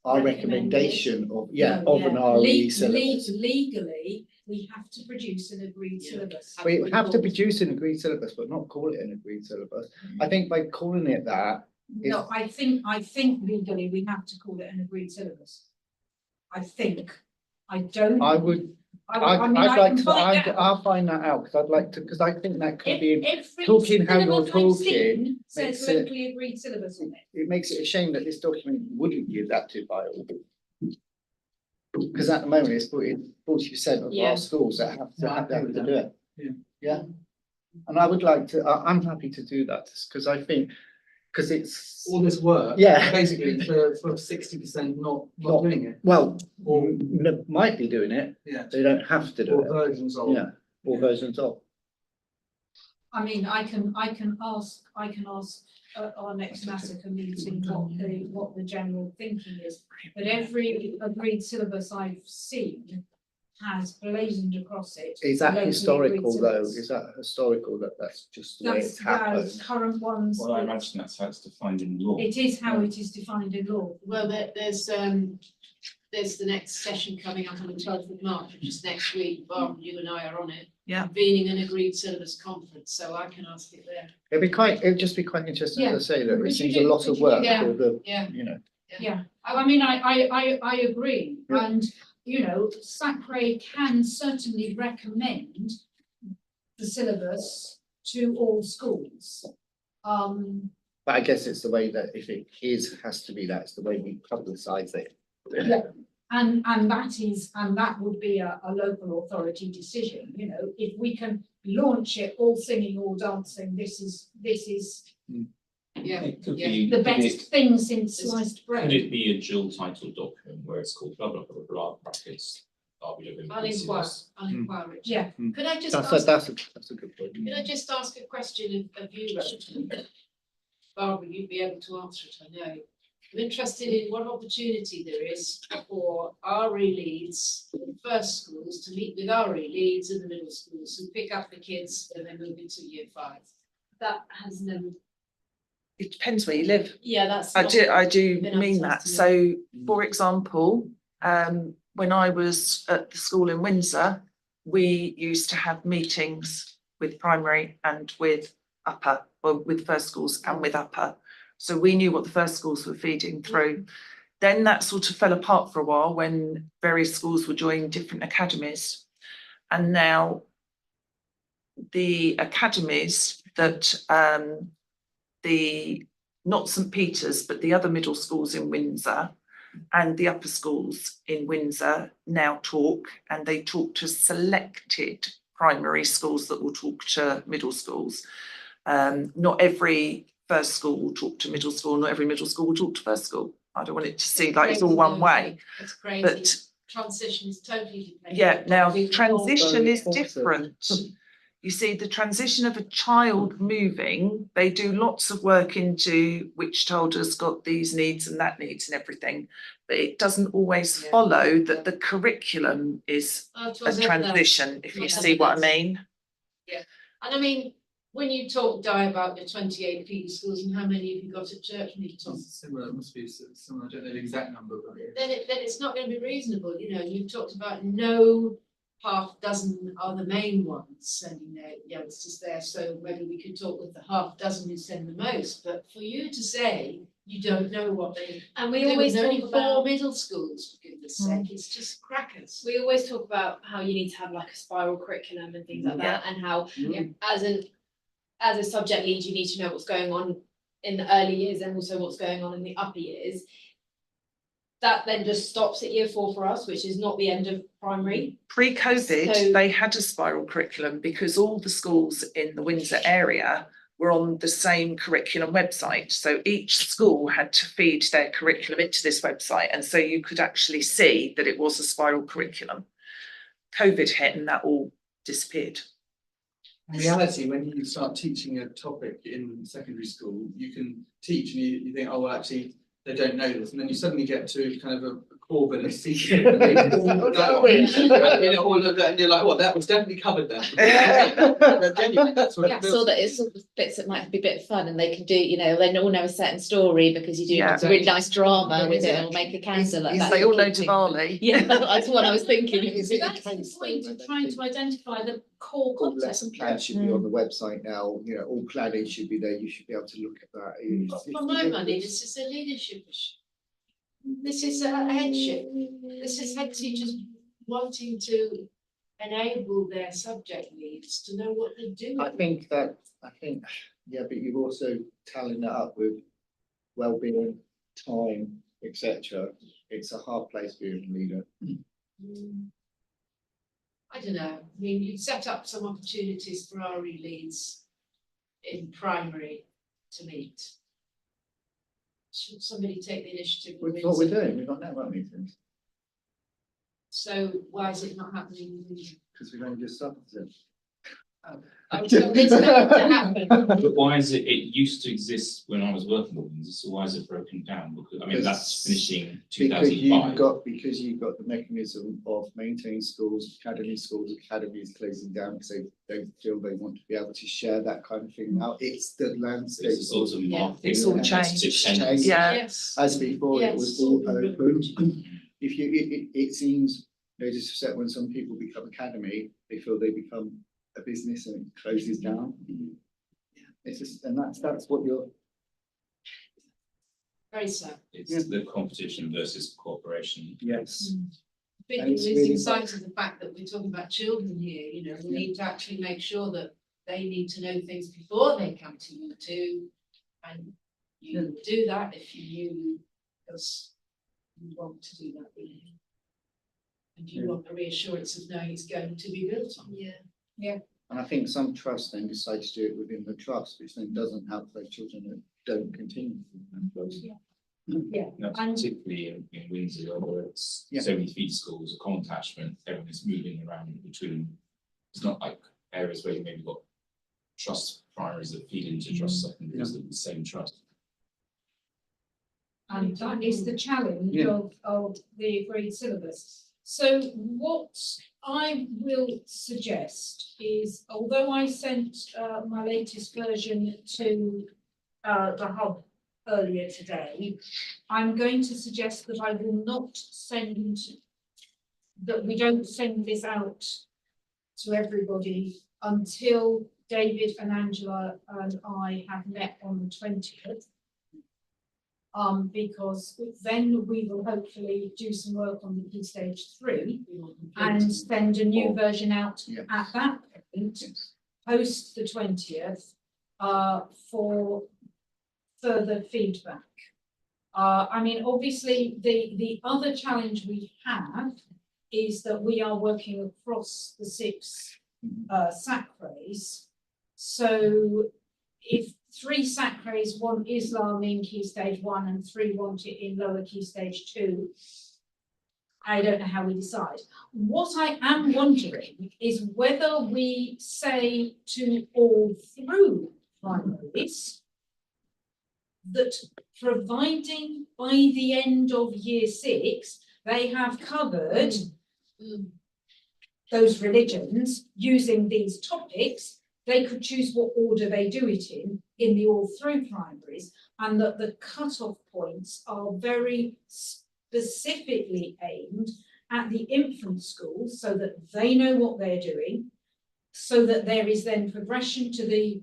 our recommendation of, an RE syllabus. Legally, we have to produce an agreed syllabus. We have to produce an agreed syllabus, but not call it an agreed syllabus. I think by calling it that. No, I think legally we have to call it an agreed syllabus. I think. I don't. I would. I mean, I'd like to. find out. I'll find that out because I'd like to, because I think that could be Every talking how you're syllabus I've talking. seen says Makes it, locally agreed syllabus on it. it makes it a shame that this document wouldn't give that to bio. Because at the moment it's 40% of our schools that have to do it. Yeah. And I would like to. I'm happy to do that because I think. Because it's all this work, basically for 60% not doing it. Well, or might be doing it. Yeah, they don't have to do or it. Versions of. Yeah, or versions of. I mean, I can ask our next SACRE meeting what the general thinking is. But every agreed syllabus I've seen has blazoned across it. Is that historical though? Is that historical that's just the way it's happened? Current ones. Well, I imagine that's how it's defined in law. It is how it is defined in law. Well, there's the next session coming up on the 12th of March, which is next week. Bob, you and I are on it. Yeah. Convening an agreed syllabus conference, so I can ask it there. It'd just be quite interesting to say that it seems a lot of work for the, you know. Yeah, I mean, I agree, and you know, SACRE can certainly recommend the syllabus to all schools. But I guess it's the way that if it has to be, that's the way we publicise it. Yeah, and that would be a local authority decision. You know, if we can launch it all singing, all dancing, this is the best thing since sliced bread. Could it be a dual title document where it's called blah blah blah blah brackets RBWM? I'll inquire. Richard. Yeah. Could I just That's a good point. Could I just ask a question of you, Barbara? You'd be able to answer it, I know. I'm interested in what opportunity there is for RE leads in the first schools to meet with RE leads in the middle schools who pick up the kids when they move into year 5. That has never. It depends where you live. Yeah, that's. I do mean that. So, for example, when I was at the school in Windsor, we used to have meetings with primary and with upper, or with first schools and with upper. So we knew what the first schools were feeding through. Then that sort of fell apart for a while when various schools were joining different academies. And now the academies that not St Peter's, but the other middle schools in Windsor and the upper schools in Windsor now talk, and they talk to selected primary schools that will talk to middle schools. Not every first school will talk to middle school, not every middle school will talk to first school. I don't want it to seem like it's all one way. It's crazy. But transition is totally different. yeah, now the transition is different. You see, the transition of a child moving, they do lots of work into which child has got these needs and that needs and everything. But it doesn't always follow that the curriculum is a transition, if you see what I mean. Yeah, and I mean, when you talk, Di, about the 28 feeder schools and how many have you got at church meetings? Similar, it must be similar, I don't know the exact number, but then it's not going to be reasonable. You know, you've talked about no half dozen are the main ones sending their youngsters there, so maybe we could talk with the half dozen who send the most. But for you to say you don't know what they and we always talk talk about 4 middle schools, for goodness sake, it's just crackers. We always talk about how you need to have like a spiral curriculum and things like that, and how as a subject lead you need to know what's going on in the early years and also what's going on in the upper years. That then just stops at year 4 for us, which is not the end of primary. Pre-COVID, they had a spiral curriculum because all the schools in the Windsor area were on the same curriculum website. So each school had to feed their curriculum into this website. And so you could actually see that it was a spiral curriculum. COVID hit and that all disappeared. In reality, when you start teaching a topic in secondary school, you can teach and you think, oh, well, actually, they don't know this. And then you suddenly get to kind of a core bit of secret. And you're like, well, that was definitely covered then. Genuinely, that's what Yeah, it so feels that it's sort of bits that might be a bit of fun and they can do, you know, they all know a certain story because you do Yeah. a really nice drama with it or make a candle. Like that. They all know Diwali. Yeah, that's what I was thinking. Is it a That's the case though point where of they trying think to identify the core all content. lesson plans should be on the website now, you know, all planning should be there, you should be able to look at that. For my money, this is a leadership issue. This is a headship. This is head teachers wanting to enable their subject leads to know what they're doing. I think, yeah, but you've also tallied that up with well-being, time, etc. It's a hard place being a leader. I don't know. I mean, you set up some opportunities for RE leads in primary to meet. Should somebody take the initiative? That's what we're doing, we've got network meetings, So why is it not happening? because we've only just started it. I was going to happen. But why is it, it used to exist when I was working with them, so why is it broken down? Because, I mean, that's finishing two Because thousand you've five. got the mechanism of maintaining schools, academies closing down because they don't feel they want to be able to share that kind of thing now. It's the landscape. It's a sort of marketing. It's all changed. Yeah. Yes. As before, it was Yes. all open. If you, it seems, no disrespect, when some people become academy, they feel they become a business and it closes down. It's just, and that's what you're. Very sad. It's the competition versus cooperation. Yes. I think And you're it's losing really- sight of the fact that we're talking about children here, you know, we need to actually make sure that they need to know things before they come to you too. And you do that if you knew, because you want to do that, really. And you want the reassurance of knowing it's going to be built on. Yeah. And I think some trusts then decide to do it within the trust, which then doesn't help those children that don't continue. Yeah. No, particularly in Windsor, where it's Yeah. so many feed schools, a common catchment, everyone is moving around between. It's not like areas where you maybe got trust primaries that feed into trust secondaries of the same trust. And that is the challenge Yeah. of the agreed syllabus. So what I will suggest is, although I sent my latest version to the hub earlier today, I'm going to suggest that I will not send, that we don't send this out to everybody until David and Angela and I have met on the 20th. Because then we will hopefully do some work on the Key Stage 3 and send a new version out at that point, post the 20th, for further feedback. I mean, obviously, the other challenge we have is that we are working across the 6 SACREs. So if 3 SACREs want Islam in Key Stage 1 and 3 want it in Lower Key Stage 2, I don't know how we decide. What I am wondering is whether we say to all through primaries that providing by the end of year 6, they have covered those religions using these topics, they could choose what order they do it in the all through primaries, and that the cut-off points are very specifically aimed at the infant schools so that they know what they're doing, so that there is then progression to the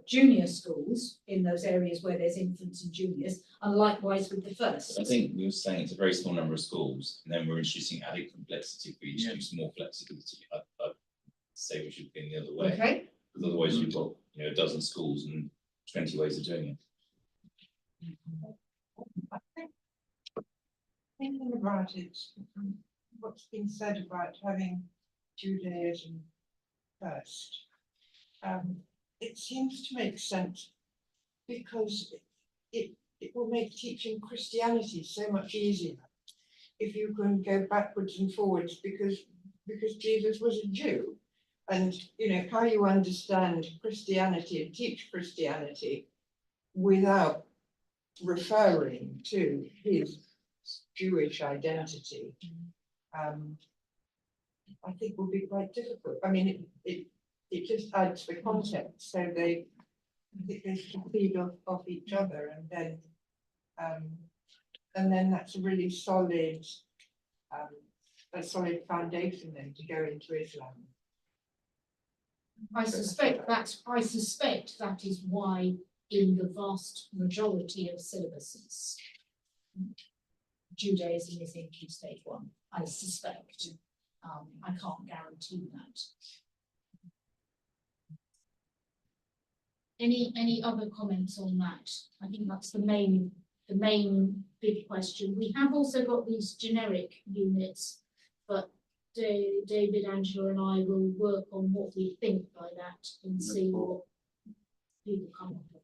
junior schools in those areas where there's infants and juniors, and likewise with the first. I think we were saying it's a very small number of schools, and then we're introducing added complexity. If we introduce more flexibility, I'd say we should be in the other way. Okay. Because otherwise you've got, you know, a dozen schools and 20 ways of doing it. I think thinking about it, what's been said about having Judaism first, it seems to make sense because it will make teaching Christianity so much easier if you can go backwards and forwards because Jesus was a Jew. And, you know, how you understand Christianity and teach Christianity without referring to his Jewish identity, I think will be quite difficult. I mean, it just adds the context, so I think they should feed off each other, and then that's a really solid foundation then to go into Islam. I suspect that is why in the vast majority of syllabuses, Judaism is in Key Stage 1. I suspect. I can't guarantee that. Any other comments on that? I think that's the main big question. We have also got these generic units, but David, Angela and I will work on what we think by that and see what people come up with.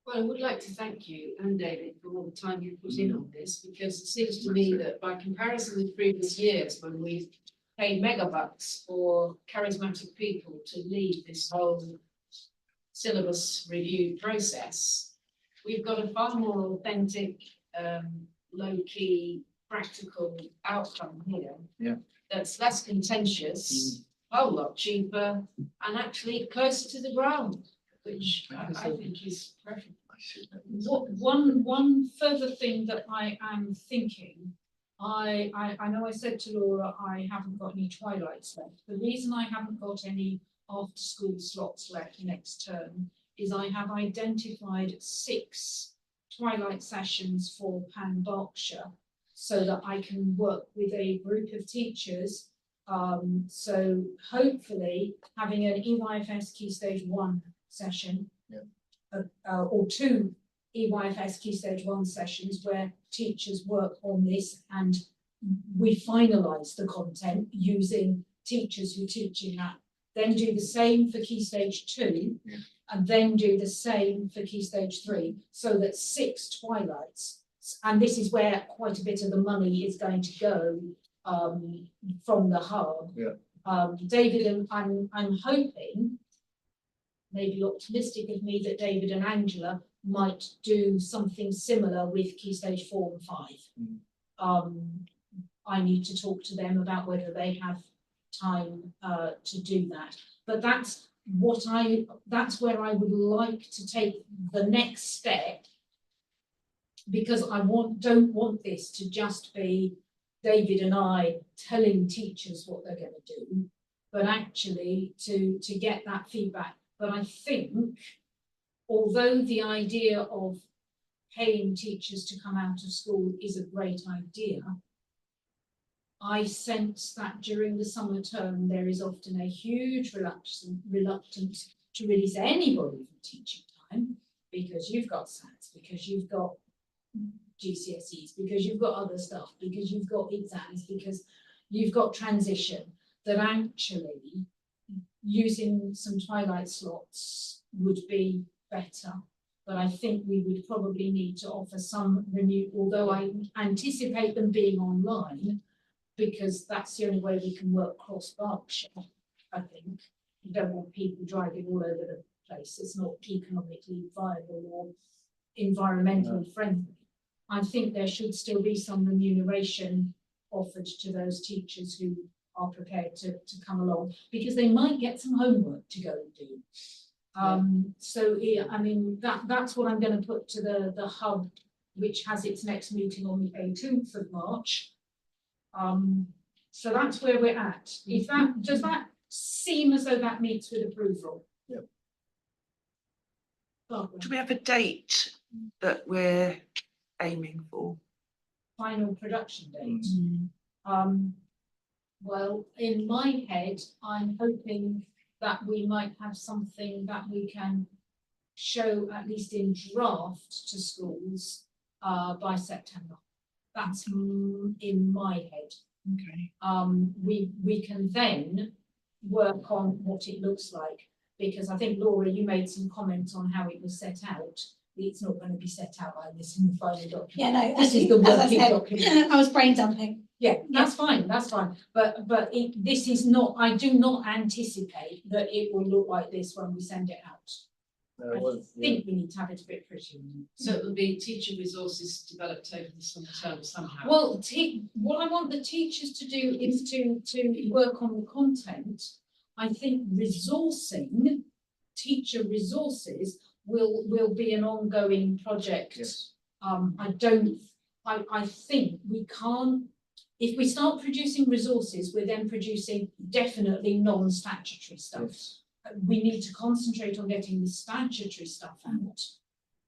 Well, I would like to thank you and David for all the time you put in on this, because it seems to me that by comparison with previous years when we've paid megabucks for charismatic people to lead this whole syllabus review process, we've got a far more authentic, low-key, practical outcome here. Yeah. That's less contentious, a whole lot cheaper, and actually closer to the ground, which I think is preferable. One further thing that I am thinking, I know I said to Laura I haven't got any twilights left. The reason I haven't got any after school slots left next term is I have identified 6 twilight sessions for Pan-Berkshire so that I can work with a group of teachers. So hopefully having an EYFS Key Stage 1 session, or 2 EYFS Key Stage 1 sessions where teachers work on this and we finalise the content using teachers who teach in that. Then do the same for Key Stage 2, and then do the same for Key Stage 3, so that 6 twilights. And this is where quite a bit of the money is going to go from the hub. David, and I'm hoping, maybe optimistic of me, that David and Angela might do something similar with Key Stage 4 and 5. I need to talk to them about whether they have time to do that. But that's where I would like to take the next step, because I don't want this to just be David and I telling teachers what they're going to do, but actually to get that feedback. But I think, although the idea of paying teachers to come out of school is a great idea, I sense that during the summer term there is often a huge reluctance to release anybody from teaching time, because you've got SATs, because you've got GCSEs, because you've got other stuff, because you've got exams, because you've got transition, that actually using some twilight slots would be better. But I think we would probably need to offer some although I anticipate them being online, because that's the only way we can work cross Berkshire, I think. You don't want people driving all over the place. It's not economically viable or environmentally friendly. I think there should still be some remuneration offered to those teachers who are prepared to come along, because they might get some homework to go and do. So yeah, I mean, that's what I'm going to put to the hub, which has its next meeting on the 18th of March. So that's where we're at. Does that seem as though that meets with approval? Yep. Do we have a date that we're aiming for? Final production date. Well, in my head, I'm hoping that we might have something that we can show, at least in draft, to schools by September. That's in my head. Okay. We can then work on what it looks like, because I think, Laura, you made some comments on how it was set out. it's not going to be set out like this in the final document. Yeah, no, This is the as I working said, document. I was brain dumping. Yeah, that's fine, but this is not, I do not anticipate that it will look like this when we send it out. I think we need to have it a bit prettier. So it will be teacher resources developed over the summer term somehow. Well, what I want the teachers to do is to work on the content. I think resourcing, teacher resources will be an ongoing project. Yes. I think we can't, if we start producing resources, we're then producing definitely non-statutory stuff. Yes. We need to concentrate on getting the statutory stuff out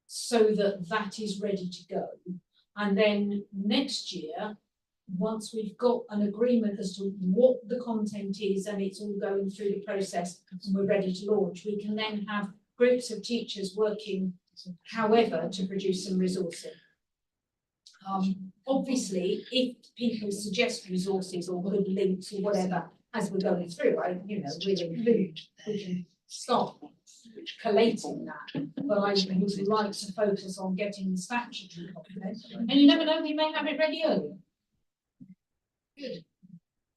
so that that is ready to go. And then next year, once we've got an agreement as to what the content is and it's all going through the process and we're ready to launch, we can then have groups of teachers working however to produce some resourcing. Obviously, if people suggest resources or good links or whatever as we're going through, we can start collating that. But I would like to focus on getting the statutory content, and you never know, we may have it ready earlier. Good.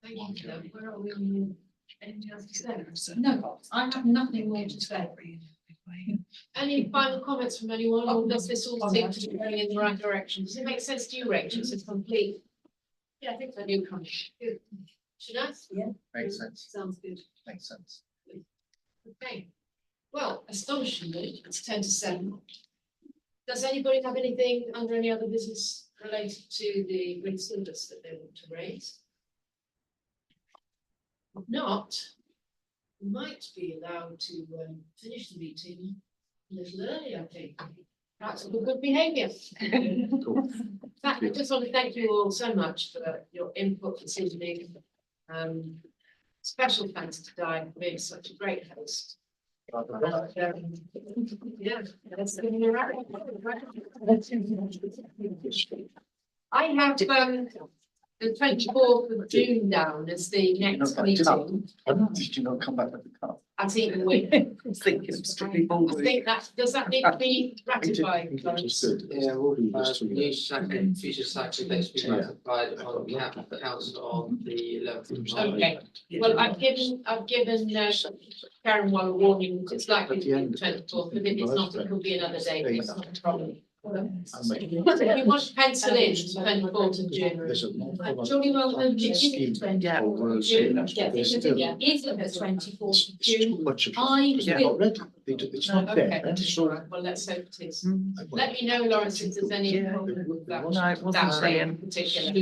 Thank you for that. Where are we on anything else to say? No, I have nothing more to say. Any final comments from anyone, or does this all seem to be going in the right direction? Does it make sense to you, Rachel? It's complete. Yeah, I think so. New comment. Good. Should I? Yeah. Makes sense. Sounds good. Makes sense. Okay. Well, astonishingly, it's 10 to 7. Does anybody have anything under any other business related to the green syllabus that they want to raise? If not, we might be allowed to finish the meeting a little early, I think. That's all good behaviour. In fact, I just want to thank you all so much for your input this evening. Special thanks to Di for being such a great host. Yeah, that's giving you right. I have the 24th of June down as the next meeting. Did you not come back with the car? At Eton Week. I was thinking of Strictly I Ball. think that, does that need to be ratified? Yeah, we'll new SACRE, future SACRE dates to be ratified on behalf of the council on the 11th of March. Okay, well, I've given Karen one warning, it's likely to be the 24th, but if it's not, it could be another day, it's not a problem. If you want to pencil in 24th of June. Jolly well, begin 24th of June. Yeah, because if it isn't the 24th of June, I will. It's not Okay, there. that's all right. Well, let's hope it is. Let me know, Lawrence, if there's any problem with that. No, it wasn't That day saying. in particular,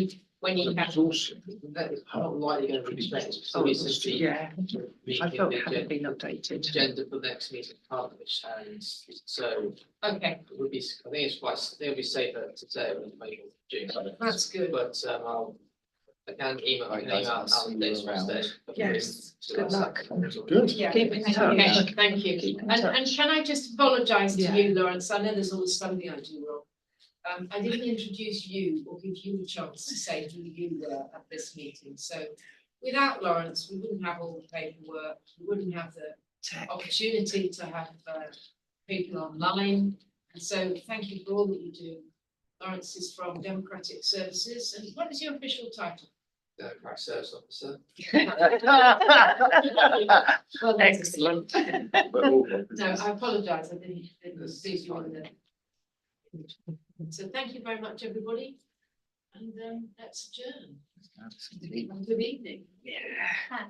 when you have. That is not likely going to be changed. So Oh, it's just the yeah. I meeting, felt the it hadn't been updated. agenda for the next meeting, part of which change. So Okay, it would be, I think it's quite, it'll be safer to say it on the 24th of June. that's good. But I can email Alan dates for today. Yes, good luck. Good. Yeah, Keep in touch. okay, thank you. Keep in And touch. can I just apologise to Yeah. you, Lawrence? I know there's always something I do wrong. I didn't introduce you or give you a chance to say who you were at this meeting. So without Lawrence, we wouldn't have all the paperwork, we wouldn't have the opportunity to have people online. And so thank you for all that you do. Lawrence is from Democratic Services. And what is your official title? Democratic Service Officer. Well, Excellent. no, I apologise, I didn't see you on there. So thank you very much, everybody. And let's adjourn. Good evening. Yeah.